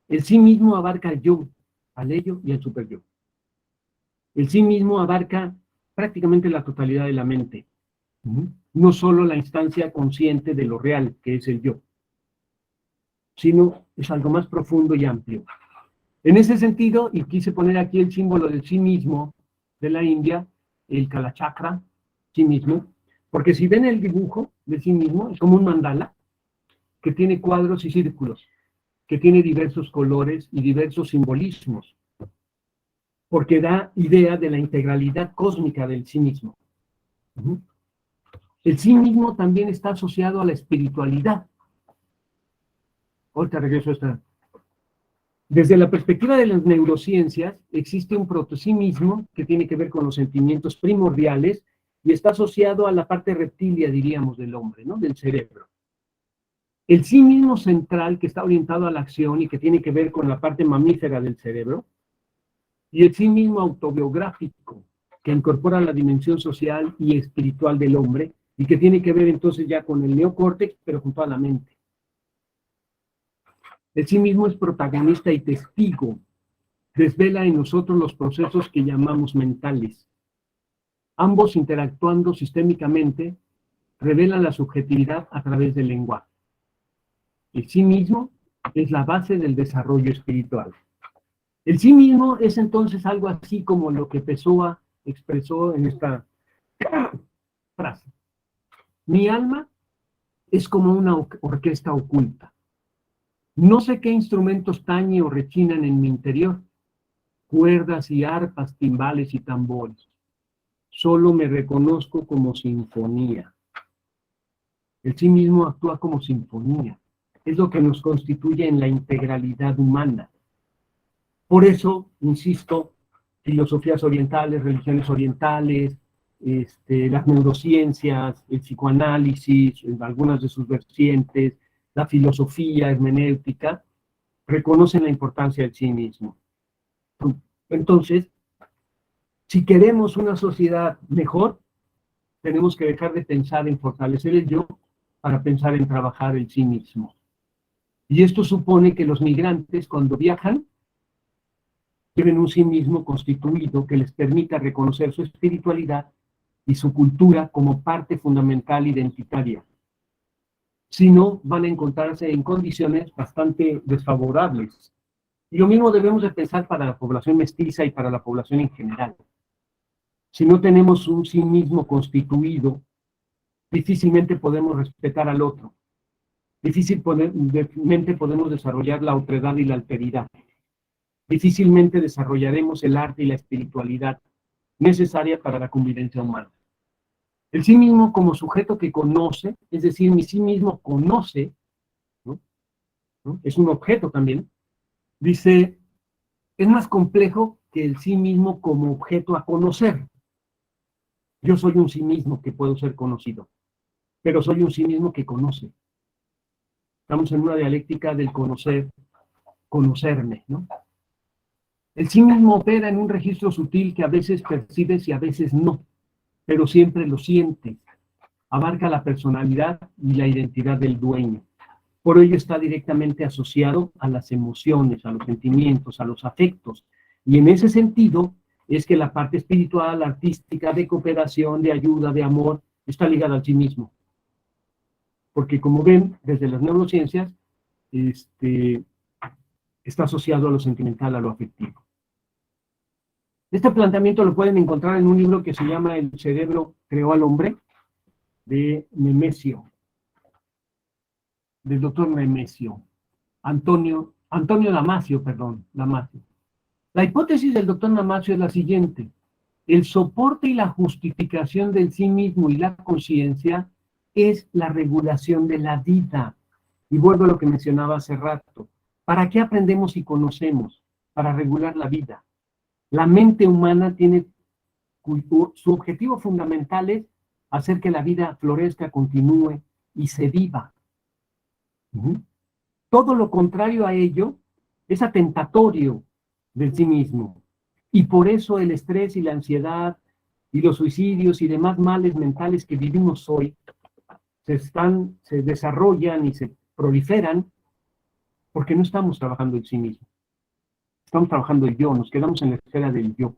El sí mismo abarca al yo, al ello y al superyo. El sí mismo abarca prácticamente la totalidad de la mente. No solo la instancia consciente de lo real, que es el yo, sino es algo más profundo y amplio. En ese sentido, y quise poner aquí el símbolo del sí mismo de la India, el Kalachakra, sí mismo, porque si ven el dibujo de sí mismo, es como un mandala que tiene cuadros y círculos, que tiene diversos colores y diversos simbolismos, porque da idea de la integralidad cósmica del sí mismo. El sí mismo también está asociado a la espiritualidad. Ahorita regreso a esta. Desde la perspectiva de las neurociencias, existe un proto-sí mismo que tiene que ver con los sentimientos primordiales y está asociado a la parte reptilia, diríamos, del hombre, ¿no? Del cerebro. El sí mismo central, que está orientado a la acción y que tiene que ver con la parte mamífera del cerebro, y el sí mismo autobiográfico, que incorpora la dimensión social y espiritual del hombre, y que tiene que ver entonces ya con el neocórtex, pero junto a la mente. El sí mismo es protagonista y testigo, desvela en nosotros los procesos que llamamos mentales. Ambos interactuando sistémicamente, revelan la subjetividad a través del lenguaje. El sí mismo es la base del desarrollo espiritual. El sí mismo es entonces algo así como lo que Pessoa expresó en esta frase. Mi alma es como una orquesta oculta. No sé qué instrumentos tañen o rechinan en mi interior, cuerdas y arpas, timbales y tambores. Solo me reconozco como sinfonía. El sí mismo actúa como sinfonía. Es lo que nos constituye en la integralidad humana. Por eso, insisto, filosofías orientales, religiones orientales, las neurociencias, el psicoanálisis, algunas de sus vertientes, la filosofía hermenéutica, reconocen la importancia del sí mismo. Entonces, si queremos una sociedad mejor, tenemos que dejar de pensar en fortalecer el yo para pensar en trabajar el sí mismo. Y esto supone que los migrantes, cuando viajan, tienen un sí mismo constituido que les permita reconocer su espiritualidad y su cultura como parte fundamental identitaria. Si no, van a encontrarse en condiciones bastante desfavorables. Y lo mismo debemos de pensar para la población mestiza y para la población en general. Si no tenemos un sí mismo constituido, difícilmente podemos respetar al otro. Difícilmente podemos desarrollar la otredad y la alteridad. Difícilmente desarrollaremos el arte y la espiritualidad necesaria para la convivencia humana. El sí mismo como sujeto que conoce, es decir, mi sí mismo conoce, ¿no? Es un objeto también, dice, es más complejo que el sí mismo como objeto a conocer. Yo soy un sí mismo que puedo ser conocido, pero soy un sí mismo que conoce. Estamos en una dialéctica del conocer, conocerme, ¿no? El sí mismo opera en un registro sutil que a veces percibes y a veces no, pero siempre lo sientes. Abarca la personalidad y la identidad del dueño. Por ello está directamente asociado a las emociones, a los sentimientos, a los afectos. Y en ese sentido es que la parte espiritual, artística, de cooperación, de ayuda, de amor, está ligada al sí mismo. Porque como ven, desde las neurociencias, está asociado a lo sentimental, a lo afectivo. Este planteamiento lo pueden encontrar en un libro que se llama El cerebro creó al hombre, de Nemesio, del doctor Nemesio, Antonio Damasio, perdón, Damasio. La hipótesis del doctor Damasio es la siguiente: el soporte y la justificación del sí mismo y la conciencia es la regulación de la vida. Y vuelvo a lo que mencionaba hace rato. ¿Para qué aprendemos y conocemos? Para regular la vida. La mente humana tiene su objetivo fundamental es hacer que la vida florezca, continúe y se viva. Todo lo contrario a ello es atentatorio del sí mismo. Y por eso el estrés y la ansiedad y los suicidios y demás males mentales que vivimos hoy se desarrollan y se proliferan porque no estamos trabajando en sí mismo. Estamos trabajando el yo, nos quedamos en la esfera del yo.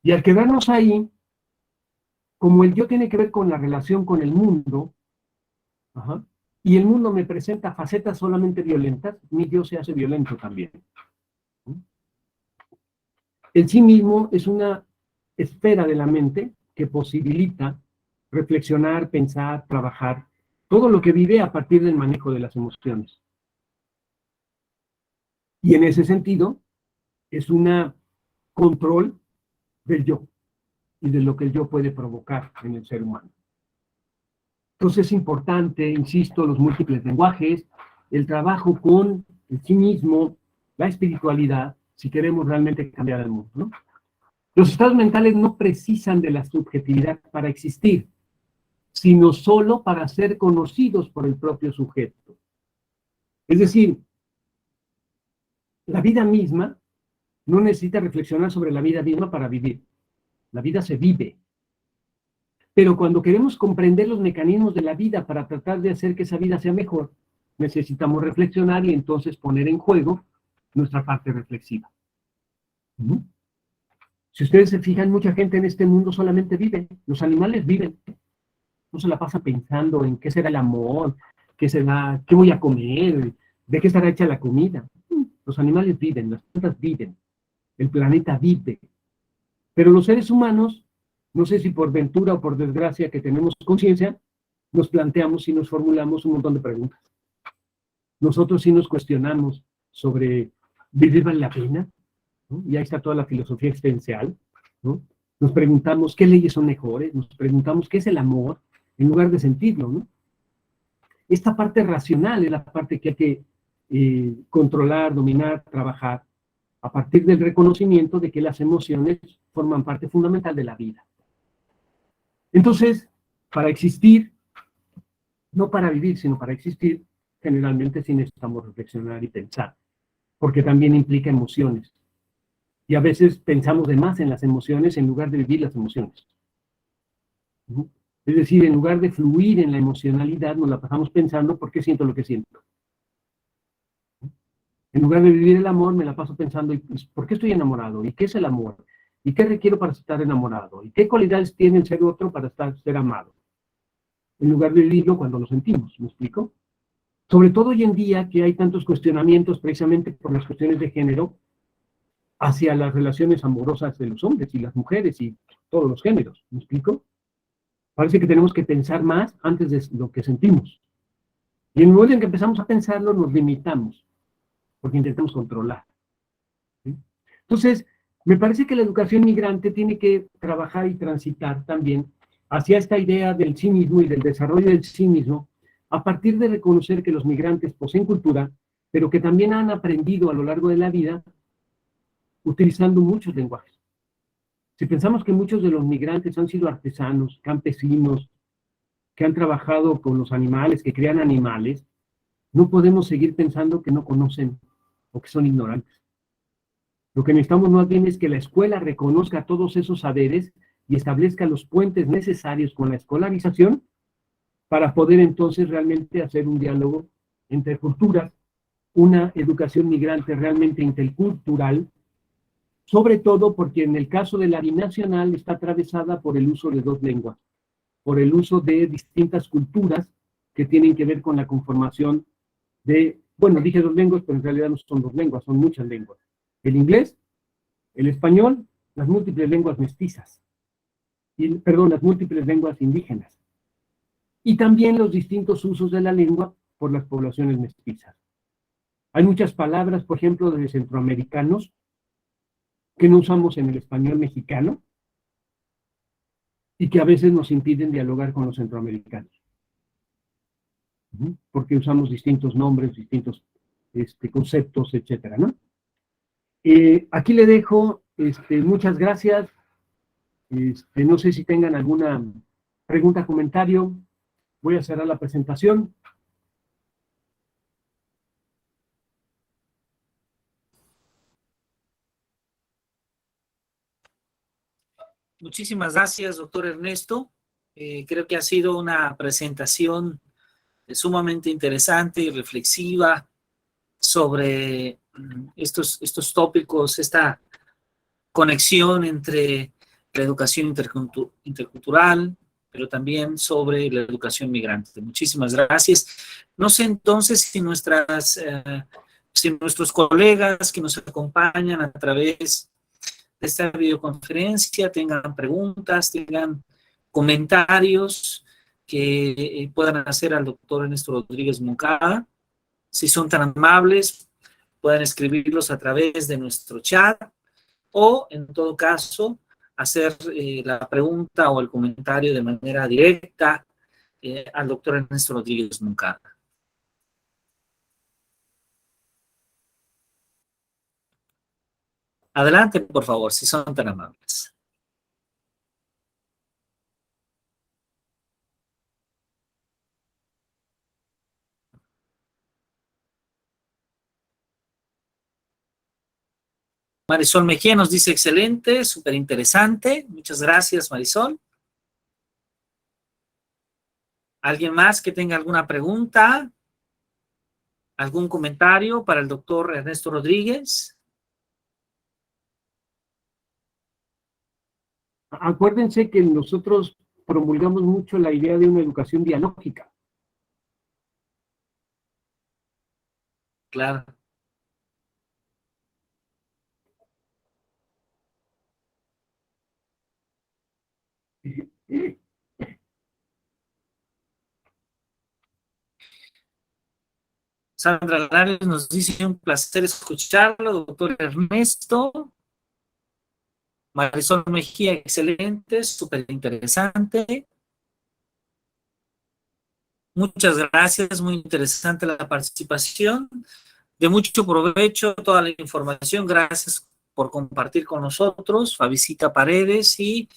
Y al quedarnos ahí, como el yo tiene que ver con la relación con el mundo, y el mundo me presenta facetas solamente violentas, mi yo se hace violento también. El sí mismo es una esfera de la mente que posibilita reflexionar, pensar, trabajar, todo lo que vive a partir del manejo de las emociones. Y en ese sentido, es un control del yo y de lo que el yo puede provocar en el ser humano. Entonces es importante, insisto, los múltiples lenguajes, el trabajo con el sí mismo, la espiritualidad, si queremos realmente cambiar el mundo, ¿no? Los estados mentales no precisan de la subjetividad para existir, sino solo para ser conocidos por el propio sujeto. Es decir, la vida misma no necesita reflexionar sobre la vida misma para vivir. La vida se vive. Pero cuando queremos comprender los mecanismos de la vida para tratar de hacer que esa vida sea mejor, necesitamos reflexionar y entonces poner en juego nuestra parte reflexiva. Si ustedes se fijan, mucha gente en este mundo solamente vive. Los animales viven. No se la pasa pensando en qué será el amor, qué voy a comer, de qué estará hecha la comida. Los animales viven, las plantas viven, el planeta vive. Pero los seres humanos, no sé si por ventura o por desgracia que tenemos conciencia, nos planteamos y nos formulamos un montón de preguntas. Nosotros sí nos cuestionamos sobre ¿vivir vale la pena? ¿No? Y ahí está toda la filosofía existencial, ¿no? Nos preguntamos qué leyes son mejores, nos preguntamos qué es el amor, en lugar de sentirlo, ¿no? Esta parte racional es la parte que hay que controlar, dominar, trabajar, a partir del reconocimiento de que las emociones forman parte fundamental de la vida. Entonces, para existir, no para vivir, sino para existir, generalmente sí necesitamos reflexionar y pensar, porque también implica emociones. Y a veces pensamos de más en las emociones en lugar de vivir las emociones. Es decir, en lugar de fluir en la emocionalidad, nos la pasamos pensando por qué siento lo que siento. En lugar de vivir el amor, me la paso pensando ¿por qué estoy enamorado? ¿Y qué es el amor? ¿Y qué requiero para estar enamorado? ¿Y qué cualidades tiene el ser otro para ser amado? En lugar de vivirlo cuando lo sentimos, ¿me explico? Sobre todo hoy en día que hay tantos cuestionamientos precisamente por las cuestiones de género hacia las relaciones amorosas de los hombres y las mujeres y todos los géneros, ¿me explico? Parece que tenemos que pensar más antes de lo que sentimos. Y en el momento en que empezamos a pensarlo, nos limitamos, porque intentamos controlar. ¿Sí? Entonces, me parece que la educación migrante tiene que trabajar y transitar también hacia esta idea del sí mismo y del desarrollo del sí mismo, a partir de reconocer que los migrantes poseen cultura, pero que también han aprendido a lo largo de la vida utilizando muchos lenguajes. Si pensamos que muchos de los migrantes han sido artesanos, campesinos, que han trabajado con los animales, que crean animales, no podemos seguir pensando que no conocen o que son ignorantes. Lo que necesitamos más bien es que la escuela reconozca todos esos saberes y establezca los puentes necesarios con la escolarización para poder entonces realmente hacer un diálogo entre culturas, una educación migrante realmente intercultural, sobre todo porque en el caso de la binacional está atravesada por el uso de dos lenguas, por el uso de distintas culturas que tienen que ver con la conformación de, bueno, dije dos lenguas, pero en realidad no son dos lenguas, son muchas lenguas. El inglés, el español, las múltiples lenguas mestizas, perdón, las múltiples lenguas indígenas, y también los distintos usos de la lengua por las poblaciones mestizas. Hay muchas palabras, por ejemplo, de centroamericanos que no usamos en el español mexicano y que a veces nos impiden dialogar con los centroamericanos. Porque usamos distintos nombres, distintos conceptos, etcétera, ¿no? Aquí le dejo, muchas gracias. No sé si tengan alguna pregunta, comentario. Voy a cerrar la presentación. Muchísimas gracias, doctor Ernesto. Creo que ha sido una presentación sumamente interesante y reflexiva sobre estos tópicos, esta conexión entre la educación intercultural, pero también sobre la educación migrante. Muchísimas gracias. No sé entonces si nuestros colegas que nos acompañan a través de esta videoconferencia tengan preguntas, tengan comentarios que puedan hacer al doctor Ernesto Rodríguez Moncada. Si son tan amables, pueden escribirlos a través de nuestro chat o, en todo caso, hacer la pregunta o el comentario de manera directa al doctor Ernesto Rodríguez Moncada. Adelante, por favor, si son tan amables. Marisol Mejía nos dice excelente, súper interesante. Muchas gracias, Marisol. ¿Alguien más que tenga alguna pregunta? ¿Algún comentario para el doctor Ernesto Rodríguez? Acuérdense que nosotros promulgamos mucho la idea de una educación dialógica. Claro. Sandra Lares nos dice un placer escucharlo, doctor Ernesto. Marisol Mejía, excelente, súper interesante. Muchas gracias, muy interesante la participación. De mucho provecho toda la información. Gracias por compartir con nosotros, Fabicita Paredes y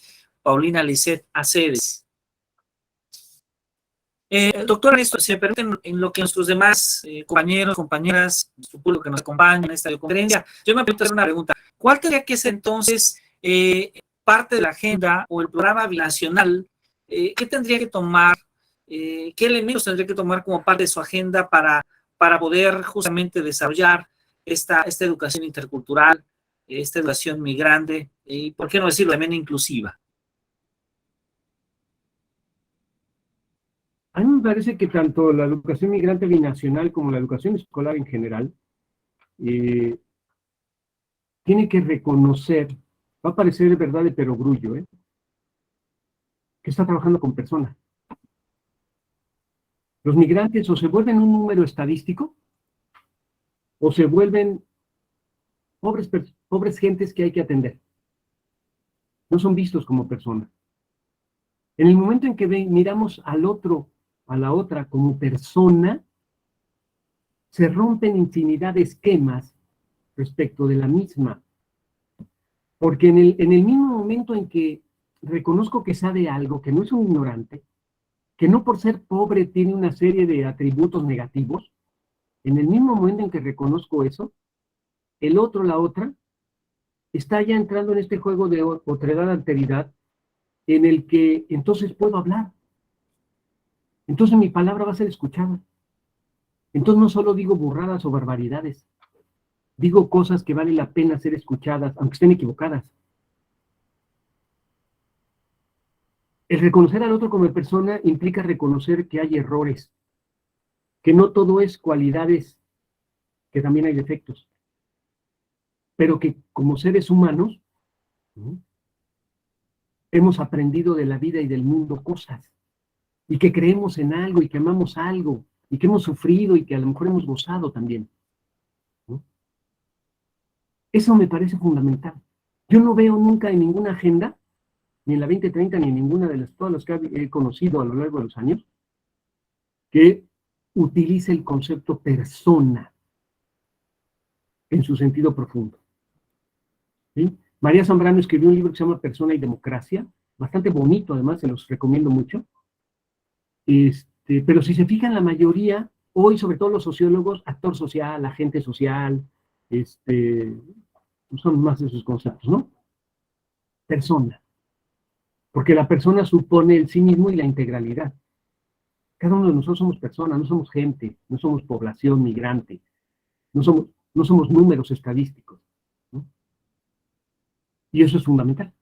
Paulina Lisset Aceves. Doctor Ernesto, si me permiten, en lo que nuestros demás compañeros, compañeras, nuestro público que nos acompaña en esta conferencia, yo me permito hacer una pregunta. ¿Cuál tendría que ser entonces parte de la agenda o el programa binacional? ¿Qué tendría que tomar, qué elementos tendría que tomar como parte de su agenda para poder justamente desarrollar esta educación intercultural, esta educación migrante y, por qué no decirlo, también inclusiva? A mí me parece que tanto la educación migrante binacional como la educación escolar en general tiene que reconocer, va a parecer de verdad de perogrullo, que está trabajando con personas. Los migrantes o se vuelven un número estadístico o se vuelven pobres gentes que hay que atender. No son vistos como personas. En el momento en que miramos al otro, a la otra como persona, se rompen infinidad de esquemas respecto de la misma. Porque en el mismo momento en que reconozco que sabe algo, que no es un ignorante, que no por ser pobre tiene una serie de atributos negativos, en el mismo momento en que reconozco eso, el otro, la otra, está ya entrando en este juego de otredad, alteridad, en el que entonces puedo hablar. Entonces mi palabra va a ser escuchada. Entonces no solo digo burradas o barbaridades, digo cosas que vale la pena ser escuchadas, aunque estén equivocadas. El reconocer al otro como persona implica reconocer que hay errores, que no todo es cualidades, que también hay defectos, pero que como seres humanos, ¿no?, hemos aprendido de la vida y del mundo cosas, y que creemos en algo, y que amamos algo, y que hemos sufrido, y que a lo mejor hemos gozado también, ¿no? Eso me parece fundamental. Yo no veo nunca en ninguna agenda, ni en la 2030, ni en ninguna de todas las que he conocido a lo largo de los años, que utilice el concepto persona en su sentido profundo, ¿sí? María Zambrano escribió un libro que se llama Persona y Democracia, bastante bonito, además, se los recomiendo mucho. Pero si se fijan, la mayoría, hoy, sobre todo los sociólogos, actor social, agente social, son más de esos conceptos, ¿no? Persona. Porque la persona supone el sí mismo y la integralidad. Cada uno de nosotros somos personas, no somos gente, no somos población migrante, no somos números estadísticos, ¿no? Y eso es fundamental.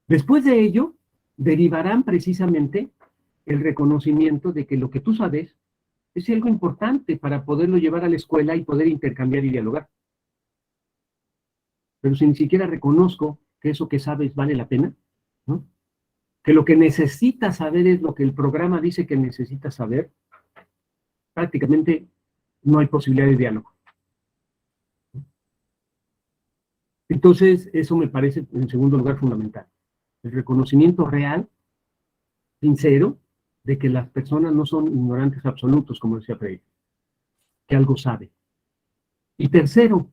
Después de ello, derivarán precisamente el reconocimiento de que lo que tú sabes es algo importante para poderlo llevar a la escuela y poder intercambiar y dialogar. Pero si ni siquiera reconozco que eso que sabes vale la pena, ¿no?, que lo que necesitas saber es lo que el programa dice que necesitas saber, prácticamente no hay posibilidad de diálogo. Entonces, eso me parece, en segundo lugar, fundamental. El reconocimiento real, sincero, de que las personas no son ignorantes absolutos, como decía Freire, que algo sabe. Y tercero,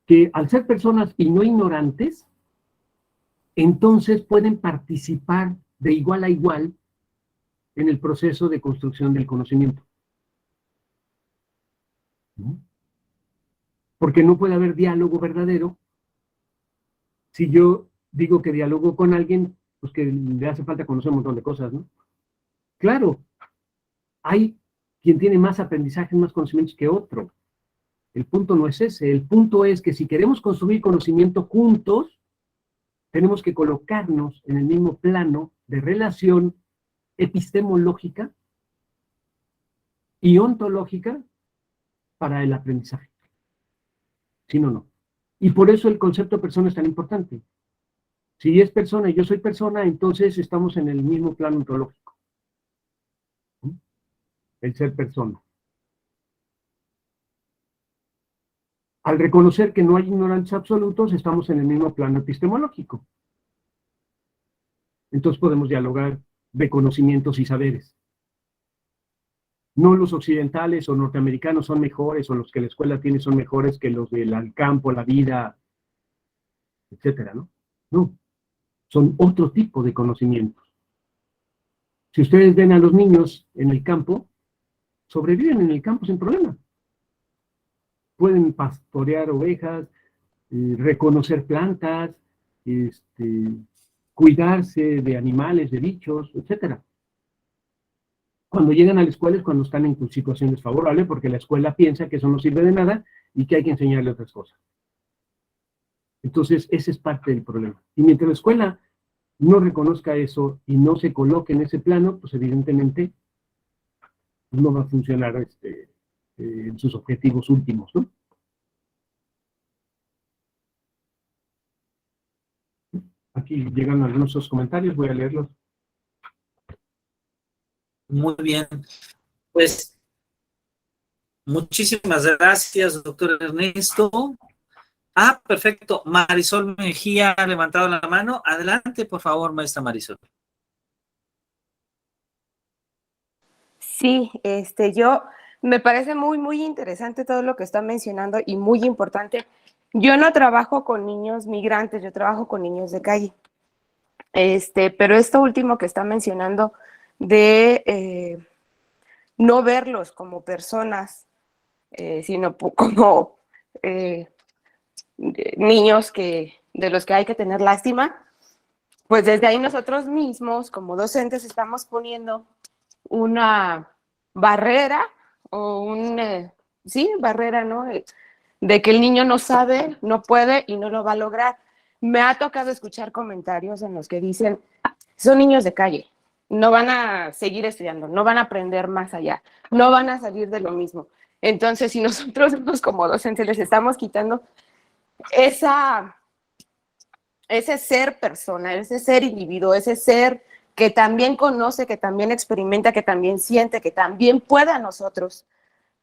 que al ser personas y no ignorantes, entonces pueden participar de igual a igual en el proceso de construcción del conocimiento. ¿No? Porque no puede haber diálogo verdadero si yo digo que dialogo con alguien, pues que le hace falta conocer un montón de cosas, ¿no? Claro, hay quien tiene más aprendizaje, más conocimientos que otro. El punto no es ese. El punto es que si queremos construir conocimiento juntos, tenemos que colocarnos en el mismo plano de relación epistemológica y ontológica para el aprendizaje. Si no, no. Y por eso el concepto de persona es tan importante. Si es persona y yo soy persona, entonces estamos en el mismo plano ontológico. El ser persona. Al reconocer que no hay ignorantes absolutos, estamos en el mismo plano epistemológico. Entonces podemos dialogar de conocimientos y saberes. No los occidentales o norteamericanos son mejores, o los que la escuela tiene son mejores que los del campo, la vida, etcétera, ¿no? No, son otro tipo de conocimientos. Si ustedes ven a los niños en el campo, sobreviven en el campo sin problema. Pueden pastorear ovejas, reconocer plantas, cuidarse de animales, de bichos, etcétera. Cuando llegan a la escuela es cuando están en situación desfavorable, porque la escuela piensa que eso no sirve de nada y que hay que enseñarle otras cosas. Entonces, ese es parte del problema. Y mientras la escuela no reconozca eso y no se coloque en ese plano, pues evidentemente no va a funcionar en sus objetivos últimos, ¿no? Aquí aquí llegan algunos de esos comentarios, voy a leerlos. Muy bien. Pues muchísimas gracias, doctor Ernesto. Ah, perfecto. Marisol Mejía ha levantado la mano. Adelante, por favor, maestra Marisol. Sí, yo me parece muy, muy interesante todo lo que están mencionando y muy importante. Yo no trabajo con niños migrantes, yo trabajo con niños de calle. Pero esto último que está mencionando de no verlos como personas, sino como eh, niños de los que hay que tener lástima, pues desde ahí nosotros mismos, como docentes, estamos poniendo una barrera o sí, barrera, ¿no? De que el niño no sabe, no puede y no lo va a lograr. Me ha tocado escuchar comentarios en los que dicen, son niños de calle, no van a seguir estudiando, no van a aprender más allá, no van a salir de lo mismo. Entonces, si nosotros como docentes les estamos quitando ese ser persona, ese ser individuo, ese ser que también conoce, que también experimenta, que también siente, que también puede a nosotros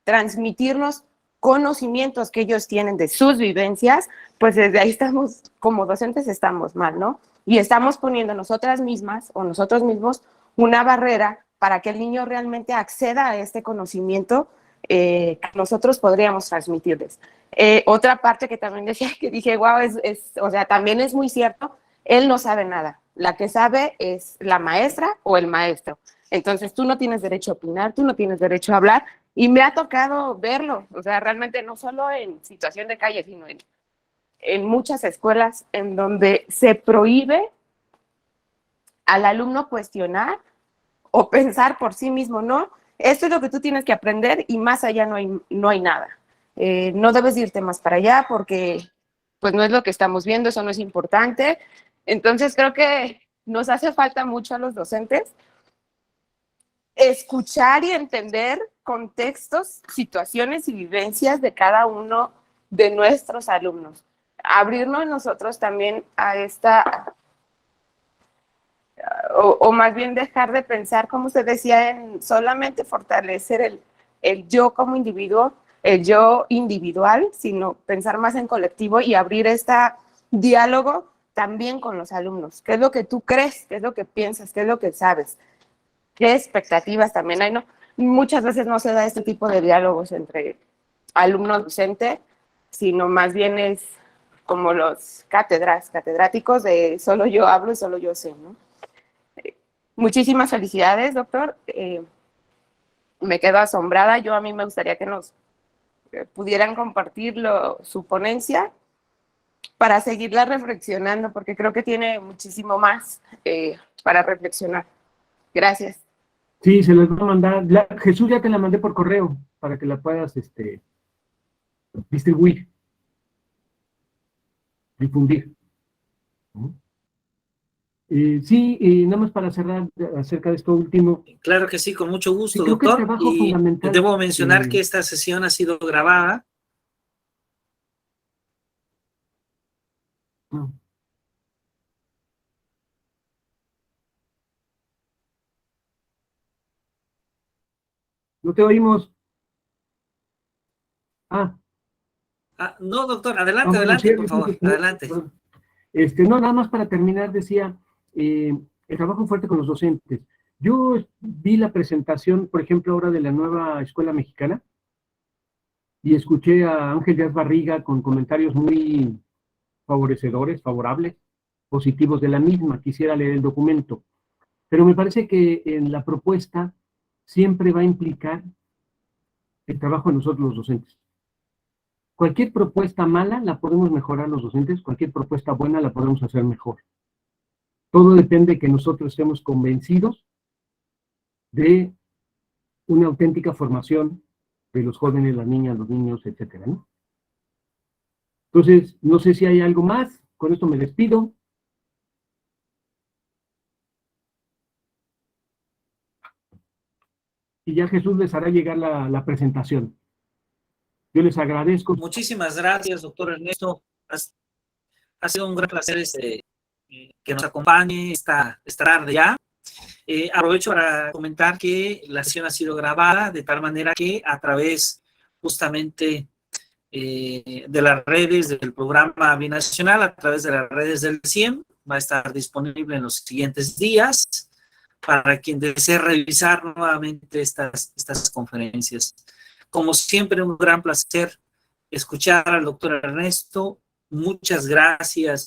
transmitirnos conocimientos que ellos tienen de sus vivencias, pues desde ahí estamos, como docentes estamos mal, ¿no? Y estamos poniendo nosotras mismas o nosotros mismos una barrera para que el niño realmente acceda a este conocimiento que nosotros podríamos transmitirles. Otra parte que también decía, que dije, wow, o sea, también es muy cierto, él no sabe nada. La que sabe es la maestra o el maestro. Entonces tú no tienes derecho a opinar, tú no tienes derecho a hablar, y me ha tocado verlo, o sea, realmente no solo en situación de calle, sino en muchas escuelas en donde se prohíbe al alumno cuestionar o pensar por sí mismo, no, esto es lo que tú tienes que aprender y más allá no hay nada. No debes irte más para allá porque pues no es lo que estamos viendo, eso no es importante. Entonces creo que nos hace falta mucho a los docentes escuchar y entender contextos, situaciones y vivencias de cada uno de nuestros alumnos. Abrirnos nosotros también a esta, o más bien dejar de pensar, como usted decía, en solamente fortalecer el yo como individuo, el yo individual, sino pensar más en colectivo y abrir este diálogo también con los alumnos. ¿Qué es lo que tú crees? ¿Qué es lo que piensas? ¿Qué es lo que sabes? ¿Qué expectativas también hay? No, muchas veces no se da este tipo de diálogos entre alumno-docente, sino más bien es como los catedráticos de solo yo hablo y solo yo sé, ¿no? Muchísimas felicidades, doctor. Me quedo asombrada. A mí me gustaría que nos pudieran compartir su ponencia para seguirla reflexionando, porque creo que tiene muchísimo más para reflexionar. Gracias. Sí, se las voy a mandar. Jesús, ya te la mandé por correo para que la puedas distribuir, difundir. Sí, nada más para cerrar acerca de esto último. Claro que sí, con mucho gusto, sí, creo que el doctor. trabajo Y fundamental, debo mencionar que esta sesión ha sido grabada. No te oímos. No, doctor, adelante, Bueno, sí, adelante, por favor, adelante. No, nada más para terminar, decía, el trabajo fuerte con los docentes. Yo vi la presentación, por ejemplo, ahora de la nueva escuela mexicana, y escuché a Ángel Díaz Barriga con comentarios muy favorecedores, favorables, positivos de la misma. Quisiera leer el documento. Pero me parece que en la propuesta siempre va a implicar el trabajo de nosotros los docentes. Cualquier propuesta mala la podemos mejorar los docentes, cualquier propuesta buena la podemos hacer mejor. Todo depende de que nosotros estemos convencidos de una auténtica formación de los jóvenes, las niñas, los niños, etcétera, ¿no? Entonces, no sé si hay algo más. Con esto me despido. Y ya Jesús les hará llegar la presentación. Yo les agradezco. Muchísimas gracias, doctor Ernesto. Ha sido un gran placer que nos acompañe esta tarde ya. Aprovecho para comentar que la sesión ha sido grabada de tal manera que a través justamente de las redes del programa binacional, a través de las redes del CIEM, va a estar disponible en los siguientes días para quien desee revisar nuevamente estas conferencias. Como siempre, un gran placer escuchar al doctor Ernesto. Muchas gracias